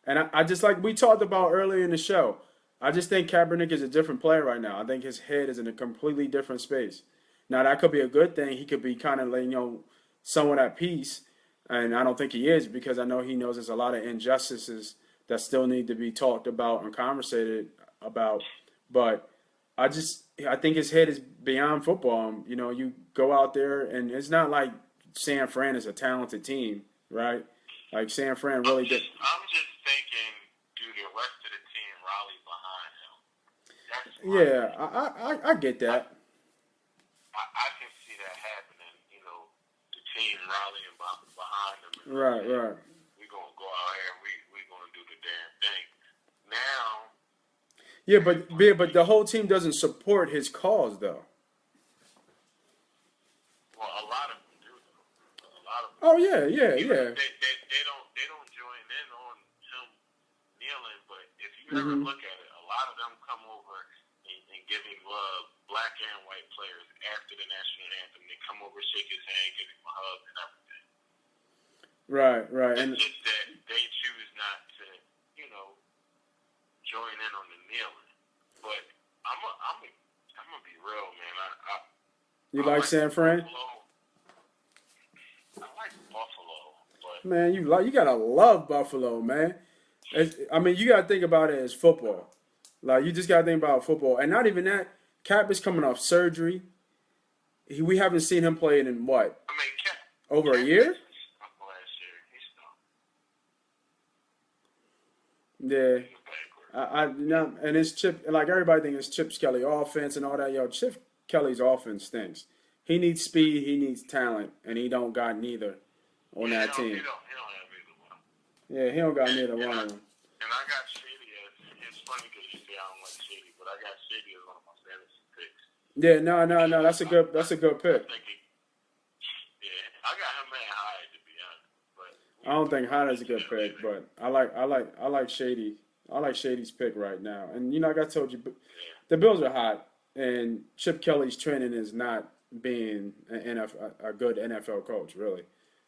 And I just like we talked about earlier in the show. I just think Kaepernick is a different player right now. I think his head is in a completely different space. Now that could be a good thing. He could be kind of like somewhat at peace, and I don't think he is because I know he knows there's a lot of injustices that still need to be talked about and conversated about. But I think his head is beyond football. You go out there, and it's not like San Fran is a talented team, right? Like San Fran really did. I'm just thinking, do the rest of the team rally behind him? Yeah, I get that. I can see that happening. The team rallying behind him. Right. We're gonna go out here and we're gonna do the damn thing. Now. Yeah, but the whole team doesn't support his cause, though. Well, a lot of them do, though. A lot of them. Oh yeah. They don't join in on him kneeling, but if you ever look at it, a lot of them come over and give him love, black and white players, after the national anthem. They come over, shake his hand, give him a hug, and everything. Right. It's just that they choose not to, join in on the kneeling. But I'm gonna be real, man. You like San Fran? I like Buffalo, but Man, you gotta love Buffalo, man. You gotta think about it as football. Like you just gotta think about football, and not even that. Cap is coming off surgery. We haven't seen him play in what? Cap Over a year? Last year, he Yeah. He's a bad quarterback. You know, and it's Chip. Like everybody thinks it's Chip Kelly offense and all that. Yo, Chip Kelly's offense stinks. He needs speed. He needs talent, and he don't got neither on that He team. don't have either one. Yeah, he don't got neither one of them. And I got Shady as, it's funny because you say I don't like Shady, but I got Shady as one of my fantasy picks. Yeah, no. That's a good pick. I got him at high, to be honest. But I don't think Hyder's a good pick, but I like Shady. I like Shady's pick right now. And you know, like I told you, the Bills are hot, and Chip Kelly's training is not being a good NFL coach. Really,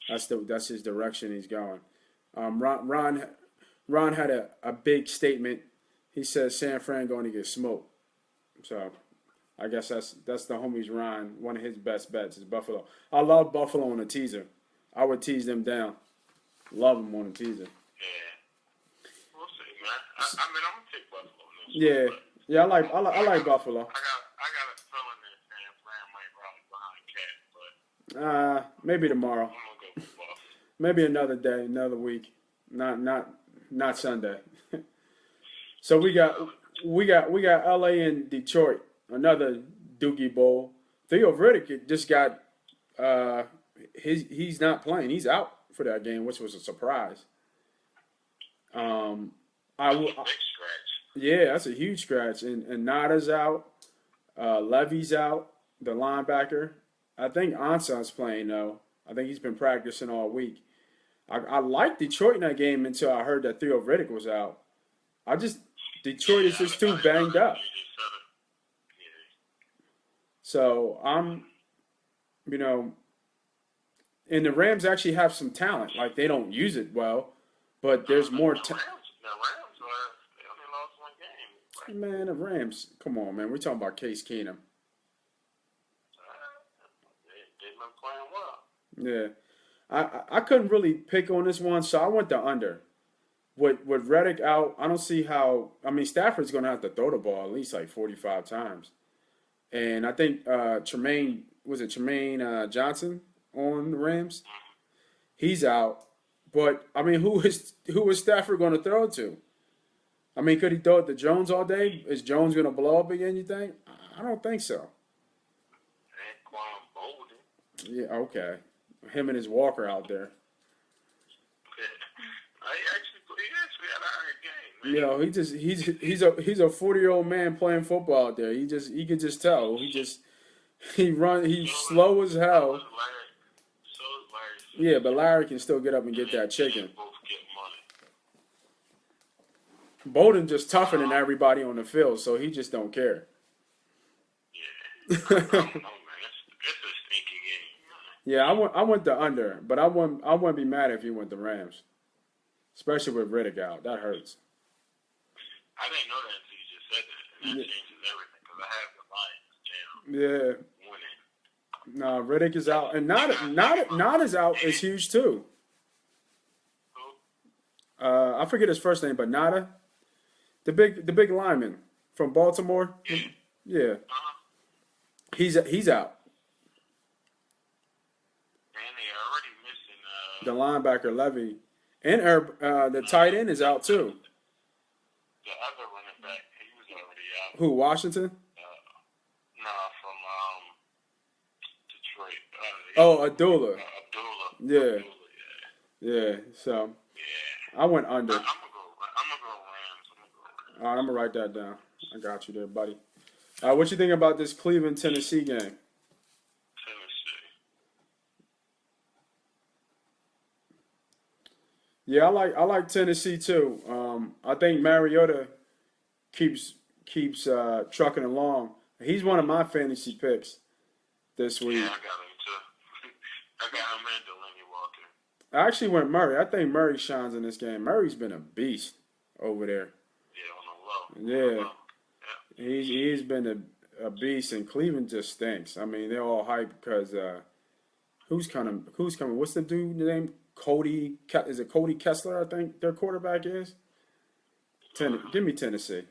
that's his direction he's going. Ron had a big statement. He says San Fran going to get smoked. So I guess that's the homies Ron. One of his best bets is Buffalo. I love Buffalo on a teaser. I would tease them down. Love them on a teaser. yeah, we'll see, man. I mean, I'm gonna take Buffalo in this Yeah, one, yeah. I like Buffalo. I got a feeling that San Fran might rally behind Cat, but Maybe tomorrow. I'm gonna go with Buffalo. Maybe another day, another week. Not Sunday. So we got LA and Detroit. Another Doogie Bowl. Theo Riddick just got he's not playing. He's out for that game, which was a surprise. Big scratch. Yeah, that's a huge scratch. And Nada's out. Levy's out, the linebacker. I think Ansah's playing though. I think he's been practicing all week. I liked Detroit in that game until I heard that Theo Riddick was out. Detroit is just too banged up. So you know, and the Rams actually have some talent. Like they don't use it well, but there's more. The Rams they only lost one game. Man, the Rams. Come on, man. We're talking about Case Keenum. They've been playing well. Yeah. I couldn't really pick on this one, so I went the under. With Reddick out, I don't see how. I mean, Stafford's going to have to throw the ball at least like 45 times. And I think Tremaine Johnson on the Rams? He's out. But, I mean, who is Stafford going to throw it to? I mean, could he throw it to Jones all day? Is Jones going to blow up again, you think? I don't think so. Yeah, okay. Him and his Walker out there. He had a hard game, man. He's a 40-year-old man playing football out there. You could just tell. He's slow as hell. Yeah, but Larry can still get up and get that chicken. Bowden just tougher than everybody on the field, so he just don't care. Yeah. Yeah, I went the under, but I wouldn't be mad if he went the Rams, especially with Riddick out. That hurts. I didn't know that until you just said that, and that changes everything because I have the Lions down. Yeah. No, Riddick is out, and Nada's out is huge too. Who? I forget his first name, but Nada, the big lineman from Baltimore. Yeah. He's out. The linebacker Levy, and the tight end is out too. The other running back, he was already out. Who? Washington? From Detroit. Abdullah. Abdullah. Yeah. So. I went under. I'm gonna go Rams. All right, I'm gonna write that down. I got you there, buddy. What you think about this Cleveland-Tennessee game? Yeah, I like Tennessee too. I think Mariota keeps trucking along. He's one of my fantasy picks this week. Yeah, I got him too. I got him and Delaney Walker. I actually went Murray. I think Murray shines in this game. Murray's been a beast over there. Yeah, on the low. Yeah. He's been a beast, and Cleveland just stinks. I mean, they're all hyped because who's coming? What's the dude name? Is it Cody Kessler? I think their quarterback is. Give me Tennessee.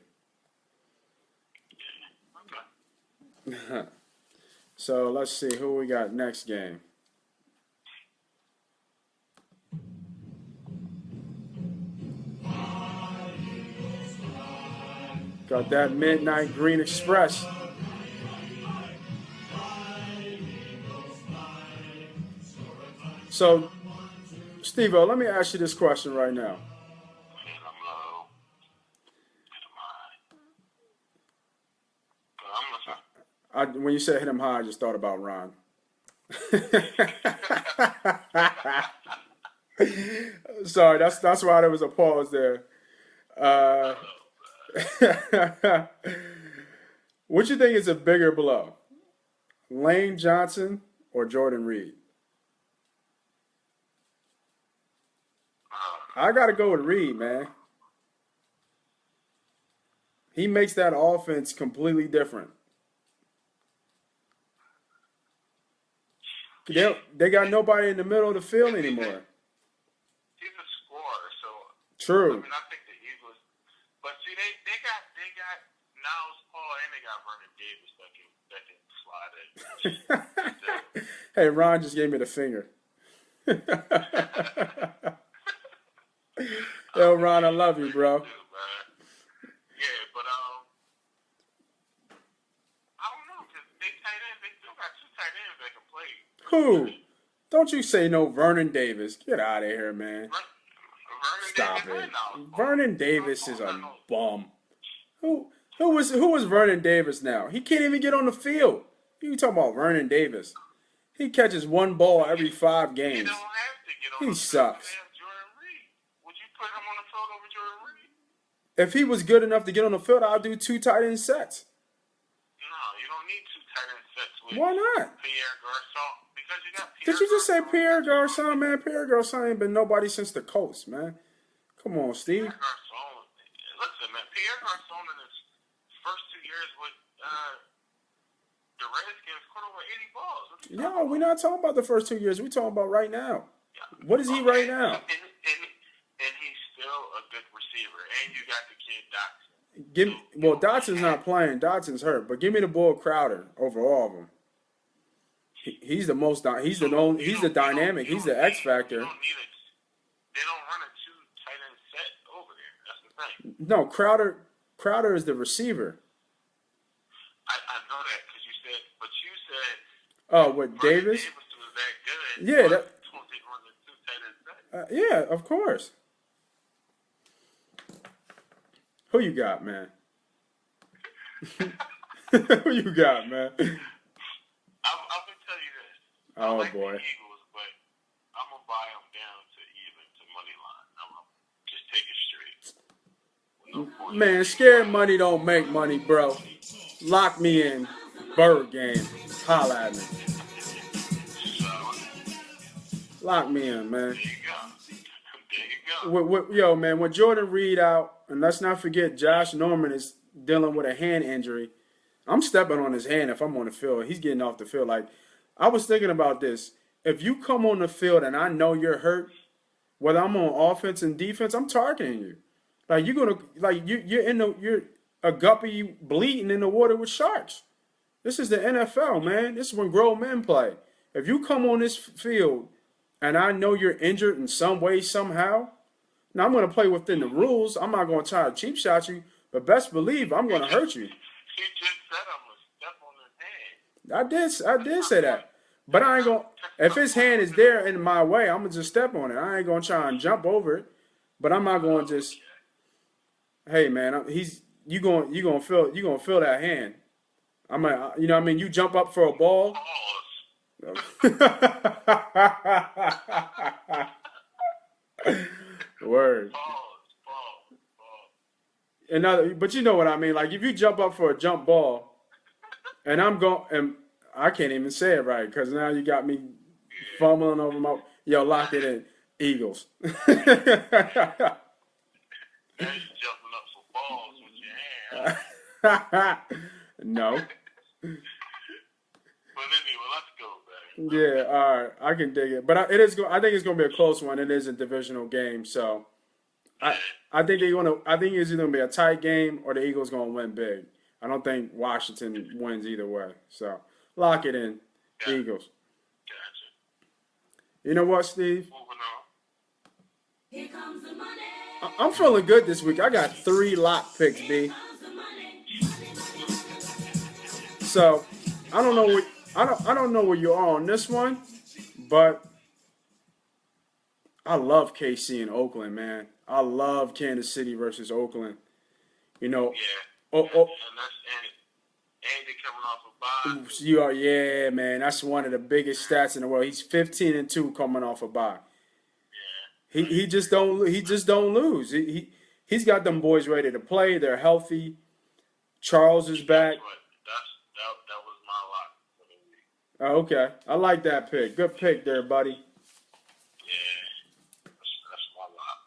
Okay. So let's see who we got next game. Got that midnight green express. So, Steve-O, let me ask you this question right now. Hit 'em low. Hit 'em high. I'm listening. When you said hit him high, I just thought about Ron. Sorry, that's why there was a pause there. What you think is a bigger blow? Lane Johnson or Jordan Reed? I got to go with Reed, man. He makes that offense completely different. They got nobody in the middle of the field anymore. He's a scorer, so True. I mean, I think the Eagles, but see, they got Niles Paul and they got Vernon Davis that can slide in. Hey, Ron just gave me the finger. Yo, Ron, I love you, bro. Yeah, but I don't know, because they still got two tight ends that can play. Who? Don't you say no Vernon Davis. Get out of here, man. Stop it. Vernon Davis is a bum. Who was Vernon Davis now? He can't even get on the field. You talking about Vernon Davis. He catches one ball every 5 games. He don't have to get on He the sucks. field. Jordan Reed. Would you put him on the field over Jordan Reed? If he was good enough to get on the field, I'll do 2 tight end sets. No, you don't need 2 tight end sets with Why not? Pierre Garçon. Because you got Did you just say Pierre Garçon, man? Pierre Garçon ain't been nobody since the Colts, man. Come on, Steve. Pierre Garçon. Listen, man. Pierre Garçon in his first 2 years with the Redskins caught over 80 balls. No, we're not talking about the first 2 years. We're talking about right now. What is he right now? And he's still a good receiver. And you got the kid Dotson. Dotson's not playing. Dotson's hurt. But give me the Bull Crowder over all of them. He's the most. He's the dynamic. He's the X factor. They don't run a 2 tight end set over there. That's the thing. No, Crowder is the receiver. I know that because you said. Oh, what, Davis? Davis was that good. Yeah, that. Yeah, of course. Who you got, man? Who you got, man? I'm gonna tell you this. I like boy. The Eagles, but I'm gonna buy them down to even to money line. I'm gonna just take it straight. No Man, scared money don't make money, bro. Lock me in. Bird game. Holla at me. Lock me in, man. There you go. Yo, man, when Jordan Reed out, and let's not forget Josh Norman is dealing with a hand injury. I'm stepping on his hand if I'm on the field. He's getting off the field. Like, I was thinking about this. If you come on the field and I know you're hurt, whether I'm on offense and defense, I'm targeting you. Like, you're a guppy bleeding in the water with sharks. This is the NFL, man. This is when grown men play. If you come on this field and I know you're injured in some way, somehow, now I'm going to play within the rules. I'm not going to try to cheap shot you, but best believe I'm going to hurt you. He just said I'm gonna step on his hand. I did say that. But I ain't going to, if his hand is there in my way, I'm going to just step on it. I ain't going to try and jump over it. But I'm not going to just, hey man, you going to feel that hand. I'm like, you know what I mean? You jump up for a ball. Word. But you know what I mean? Like, if you jump up for a jump ball, and I can't even say it right because now you got me fumbling over my. Yo, lock it in, Eagles. Now you jumping up for balls with your hand. No. But anyway, let's go, man. Yeah, all right, I can dig it, but I think it's going to be a close one. It is a divisional game, so I think it's either going to be a tight game or the Eagles going to win big. I don't think Washington wins either way. So lock it in, Eagles. Gotcha. You know what, Steve? Moving on. Here comes the money. I'm feeling good this week. I got 3 lock picks, B. Comes the money. So I don't know what I don't know where you are on this one, but I love KC and Oakland, man. I love Kansas City versus Oakland. You know, Yeah. oh, And that's and they coming off a bye. you are, yeah, man. That's one of the biggest stats in the world. He's 15-2 coming off a bye. Yeah. He just don't lose. He's got them boys ready to play. They're healthy. Charles is back. That was my lock for the week. Oh, okay, I like that pick. Good pick there, buddy. Yeah. That's my lock.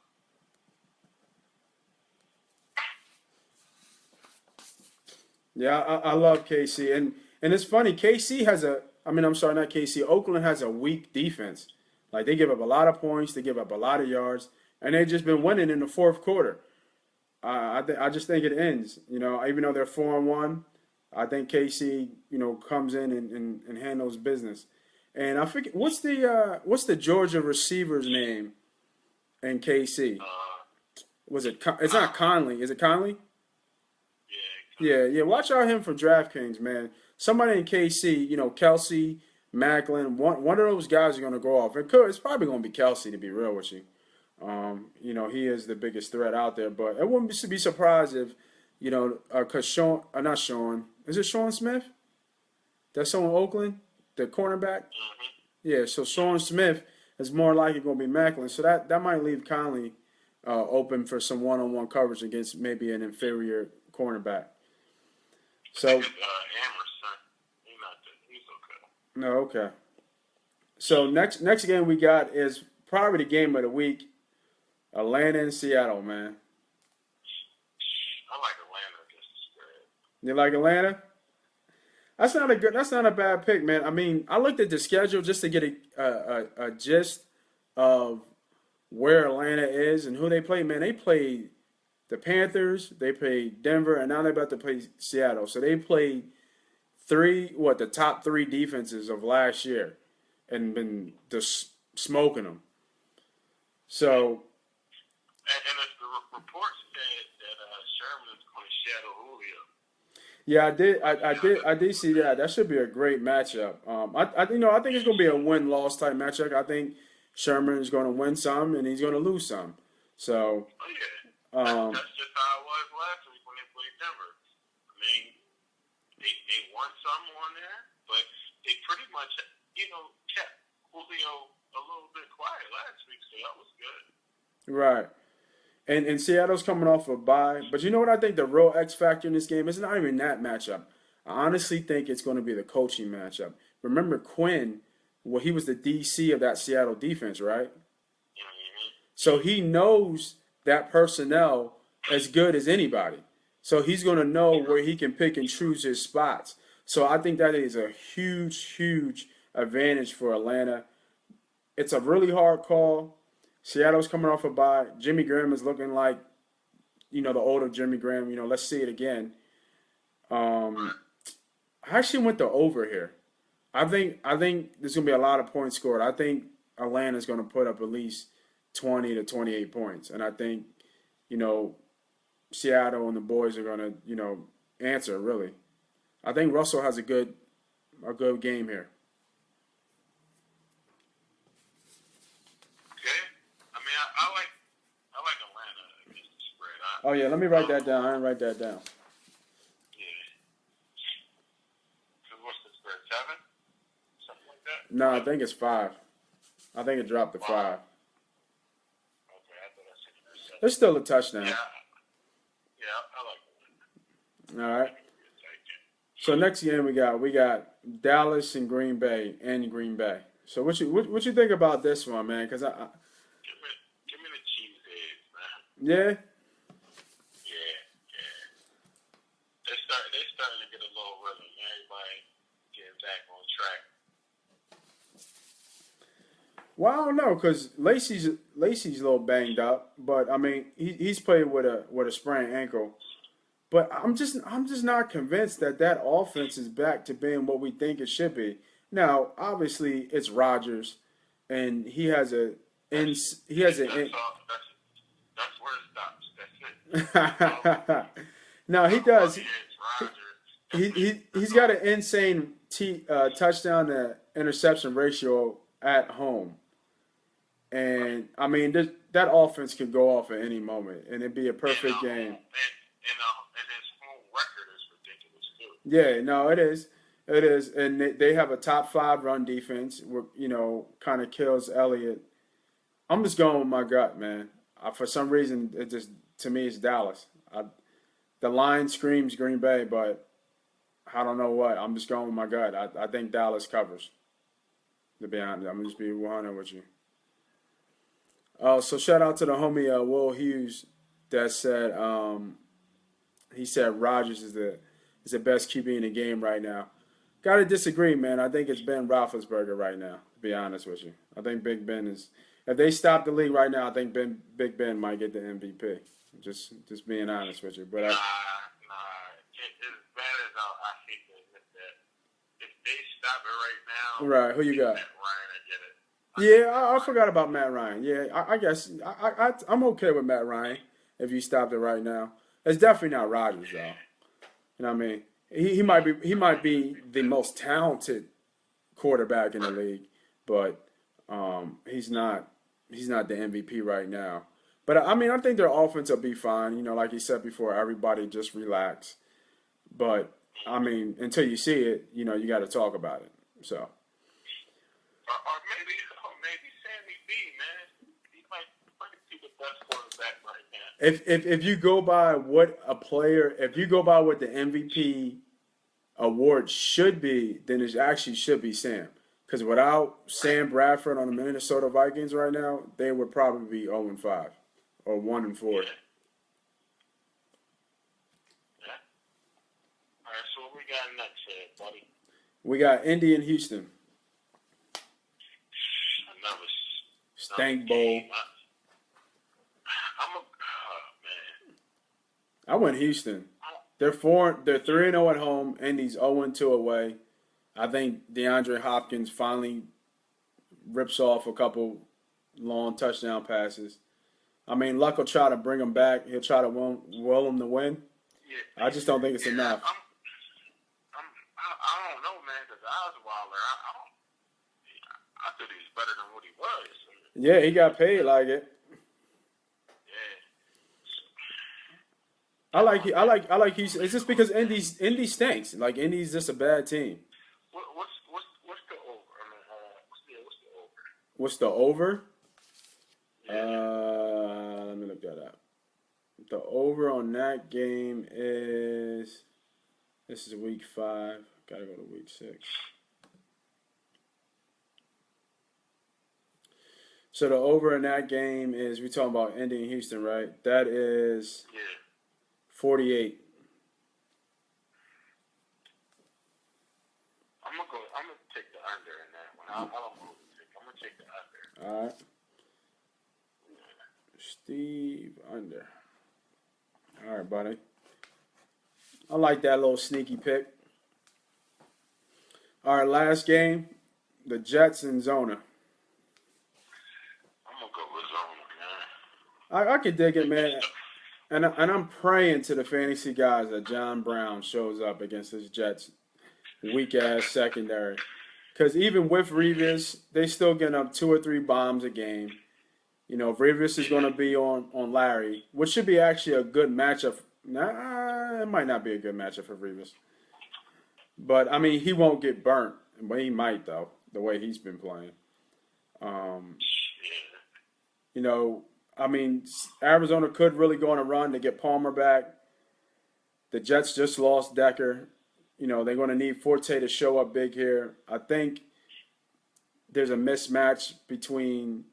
Yeah, I love KC, and it's funny. KC has a. I mean, I'm sorry, not KC. Oakland has a weak defense. Like they give up a lot of points, they give up a lot of yards, and they've just been winning in the fourth quarter. I just think it ends. You know, even though they're 4-1, I think KC, comes in and handles business. And I forget what's the Georgia receiver's name in KC? Was it? It's not Conley. Is it Conley? Yeah. Watch out him for DraftKings, man. Somebody in KC, Kelsey, Macklin, one of those guys are going to go off. It's probably going to be Kelsey, to be real with you. He is the biggest threat out there, but I wouldn't be surprised if, because not Sean, is it Sean Smith? That's on Oakland, the cornerback? Yeah, so Sean Smith is more likely going to be Macklin, so that might leave Conley open for some one-on-one coverage against maybe an inferior cornerback. So, Emerson, he's okay. No, okay. So next game we got is probably the game of the week. Atlanta and Seattle, man. I like Atlanta against the spread. You like Atlanta? That's not a bad pick, man. I mean, I looked at the schedule just to get a gist of where Atlanta is and who they play. Man, they played the Panthers, they played Denver, and now they're about to play Seattle. So they played the top three defenses of last year and been just smoking them. So. And if the report said that Sherman is going to shadow Julio. Yeah, I did see that. That should be a great matchup. I think it's going to be a win-loss type matchup. I think Sherman is going to win some and he's going to lose some. So. That's just how it was last week when they played Denver. I mean, they won some on there, but they pretty much, kept Julio a little bit quiet last week, so that was good. Right. And Seattle's coming off a bye. But you know what I think the real X factor in this game is not even that matchup. I honestly think it's going to be the coaching matchup. Remember Quinn, he was the DC of that Seattle defense, right? Mm-hmm. So he knows that personnel as good as anybody. So he's going to know where he can pick and choose his spots. So I think that is a huge, huge advantage for Atlanta. It's a really hard call. Seattle's coming off a bye. Jimmy Graham is looking like, the older Jimmy Graham. Let's see it again. I actually went to over here. I think there's going to be a lot of points scored. I think Atlanta's going to put up at least 20 to 28 points. And I think, Seattle and the boys are going to, answer, really. I think Russell has a good game here. I like Atlanta against the spread. Oh, yeah, let me write that down. I didn't write that down. Yeah. What's the spread, 7? Something like that? No, I think it's 5. I think it dropped to 5. Okay, I thought I said it. It's still a touchdown. Yeah, I like Atlanta. All right. So next game we got Dallas and Green Bay and Green Bay. So what you think about this one, man? Because Give me the Chiefs eggs, man. Yeah. Yeah. They starting to get a little rhythm. Everybody getting back on track. Well, I don't know because Lacey's a little banged up, but I mean he's played with a sprained ankle. But I'm just not convinced that offense is back to being what we think it should be. Now, obviously, it's Rodgers, and he has a. That's where it stops. That's it. No, he does. he's got an insane touchdown to interception ratio at home, and I mean that offense could go off at any moment, and it'd be a perfect game. And his home record is ridiculous too. Yeah, no, it is, and they have a top 5 run defense. Kind of kills Elliott. I'm just going with my gut, man. For some reason, it just to me it's Dallas. The line screams Green Bay, but I don't know what. I'm just going with my gut. I think Dallas covers. To be honest, I'm gonna just be 100 with you. So shout out to the homie Will Hughes that said he said Rodgers is the best QB in the game right now. Gotta disagree, man. I think it's Ben Roethlisberger right now. To be honest with you, I think Big Ben is. If they stop the league right now, I think Big Ben might get the MVP. Just being honest with you, but nah. As bad as I hate to admit that, if they stop it right now, right? Who you got? Matt Ryan, I get it. Yeah, I forgot about Matt Ryan. Yeah, I guess I'm okay with Matt Ryan if you stopped it right now. It's definitely not Rodgers though. You know what I mean? He might be the most talented quarterback in the league, but he's not the MVP right now. But I mean, I think their offense will be fine. Like you said before, everybody just relax. But I mean, until you see it, you got to talk about it. So. Or maybe Sammy B, man. He might be the best quarterback right now. If you go by what the MVP award should be, then it actually should be Sam. Because without Sam Bradford on the Minnesota Vikings right now, they would probably be 0-5 or 1-4. Yeah. All right, so what we got next here, buddy? We got Indy and Houston. Another Stank Bowl. man. I went Houston. They're 3-0 at home. Indy's 0-2 away. I think DeAndre Hopkins finally rips off a couple long touchdown passes. I mean, Luck will try to bring him back. He'll try to will him to win. Yeah. I just don't think it's enough. I don't know, man, because Osweiler, I thought he was better than what he was. Yeah, he got paid like it. Yeah. I like Houston. It's just because Indy stinks. Like Indy's just a bad team. What's the over? I mean, what's the over? What's the over? Yeah. Let me look that up. The over on that game is. This is week 5. Gotta go to week 6. So the over in that game is, we talking about Indy and Houston, right? That is 48. I'm gonna take the under in that one. I don't know. I'm gonna take the under. All right. Steve under. All right, buddy. I like that little sneaky pick. All right, last game, the Jets and Zona. I'm gonna go with Zona, man. I could dig it, man. And I'm praying to the fantasy guys that John Brown shows up against this Jets weak-ass secondary. Because even with Revis, they still getting up 2 or 3 bombs a game. If Revis is going to be on Larry, which should be actually a good matchup. Nah, it might not be a good matchup for Revis. But, I mean, he won't get burnt. But he might, though, the way he's been playing. I mean, Arizona could really go on a run to get Palmer back. The Jets just lost Decker. They're going to need Forte to show up big here. I think there's a mismatch between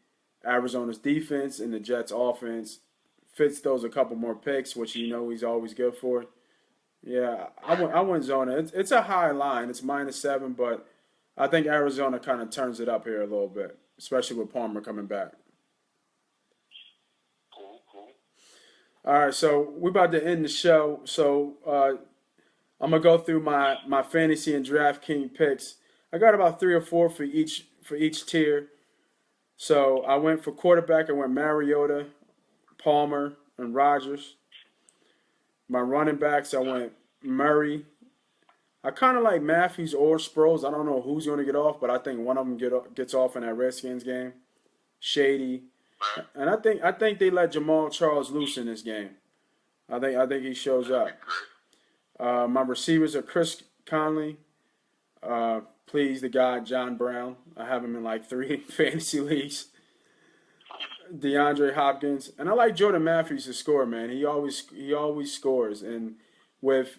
Arizona's defense and the Jets' offense. Fitz throws a couple more picks, which he's always good for. Yeah, I went Zona. It's a high line. It's -7, but I think Arizona kind of turns it up here a little bit, especially with Palmer coming back. Cool. All right, so we're about to end the show. So I'm gonna go through my fantasy and DraftKing picks. I got about 3 or 4 for each tier. So I went for quarterback. I went Mariota, Palmer, and Rodgers. My running backs, I went Murray, I kind of like Matthews or Sproles. I don't know who's going to get off, but I think one of them gets off in that Redskins game. Shady, Right. and I think they let Jamal Charles loose in this game. I think he shows up. That'd be great. My receivers are Chris Conley. Please, the guy John Brown. I have him in like 3 fantasy leagues. DeAndre Hopkins, and I like Jordan Matthews to score. Man, he always scores. And with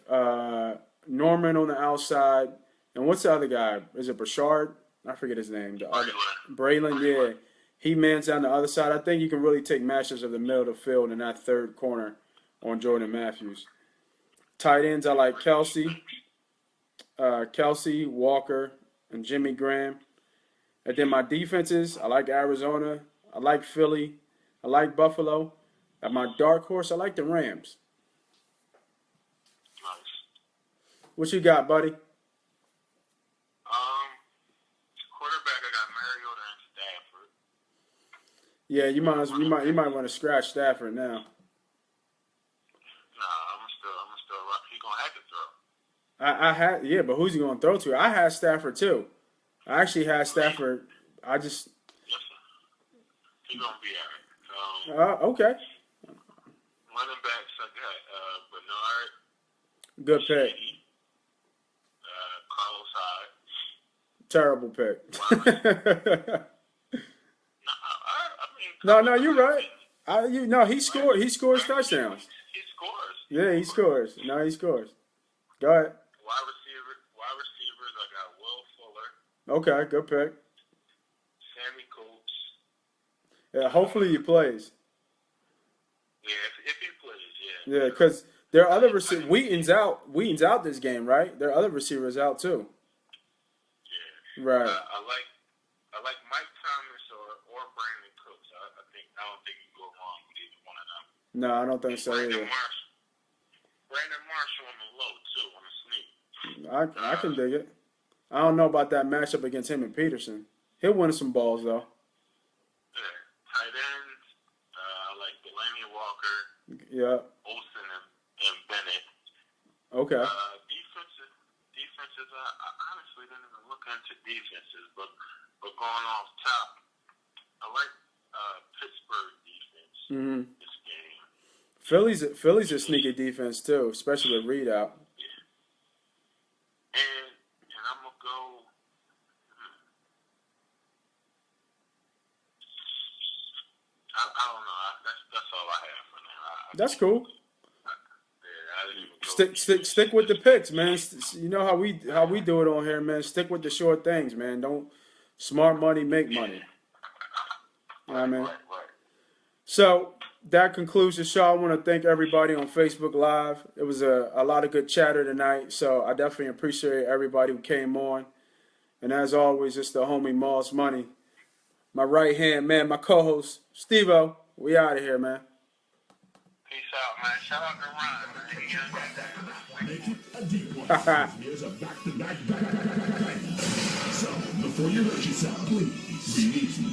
Norman on the outside, and what's the other guy? Is it Brashard? I forget his name. The other, Braylon, yeah. He mans down the other side. I think you can really take matches of the middle of the field in that third corner on Jordan Matthews. Tight ends, I like Kelsey, Walker, and Jimmy Graham. And then my defenses, I like Arizona. I like Philly. I like Buffalo. And my dark horse, I like the Rams. Nice. What you got, buddy? Quarterback, I got Mariota and Stafford. Yeah, you might want to scratch Stafford now. Nah, I'm still rock. He gonna have to throw. I had but who's he going to throw to? I had Stafford too. I actually had Stafford. I just Yes, sir. He gonna be alright. okay. Running backs, I got Bernard, Good pick. Shady, Carlos Hyde. Terrible pick. No, No, you're right. He scored. He scores touchdowns. He scores. Yeah, he scores. No, he scores. Go ahead. Wide receivers, I got Will Fuller, Okay, good pick. Sammy Coates. Yeah, hopefully he plays. Yeah, if he plays, yeah. Yeah, because there are other receivers. Wheaton's out. Wheaton's out this game, right? There are other receivers out too. Yeah. Right. I like Mike Thomas or Brandon Cooks. I don't think you go wrong with either one of them. No, I don't think so either. Brandon Marshall on the low too, on the sneak. I can dig it. I don't know about that matchup against him and Peterson. He'll win some balls though. Yeah. Tight ends, I like Delaney Walker, Yeah. Olsen, and Bennett. Okay. Defenses. I honestly didn't even look into defenses, but going off top, I like Pittsburgh defense Mm-hmm. this game. Philly's a sneaky defense too, especially with Reed out. Yeah. And I'm gonna go. I don't know. That's all I have for now. That's cool. I didn't even go Stick with the picks, man. You know how we do it on here, man. Stick with the short things, man. Don't smart money make money. You know what I mean? Right. So that concludes the show. I want to thank everybody on Facebook Live. It was a lot of good chatter tonight, so I definitely appreciate everybody who came on. And as always, it's the homie Moss Money, my right hand man, my co-host Steve-O. We out of here, man. Peace out, man. Shout out to Ron, man. He got that. Make it a deep one. Here's a back-to-back. So, before you hurt yourself, please, breathe easy.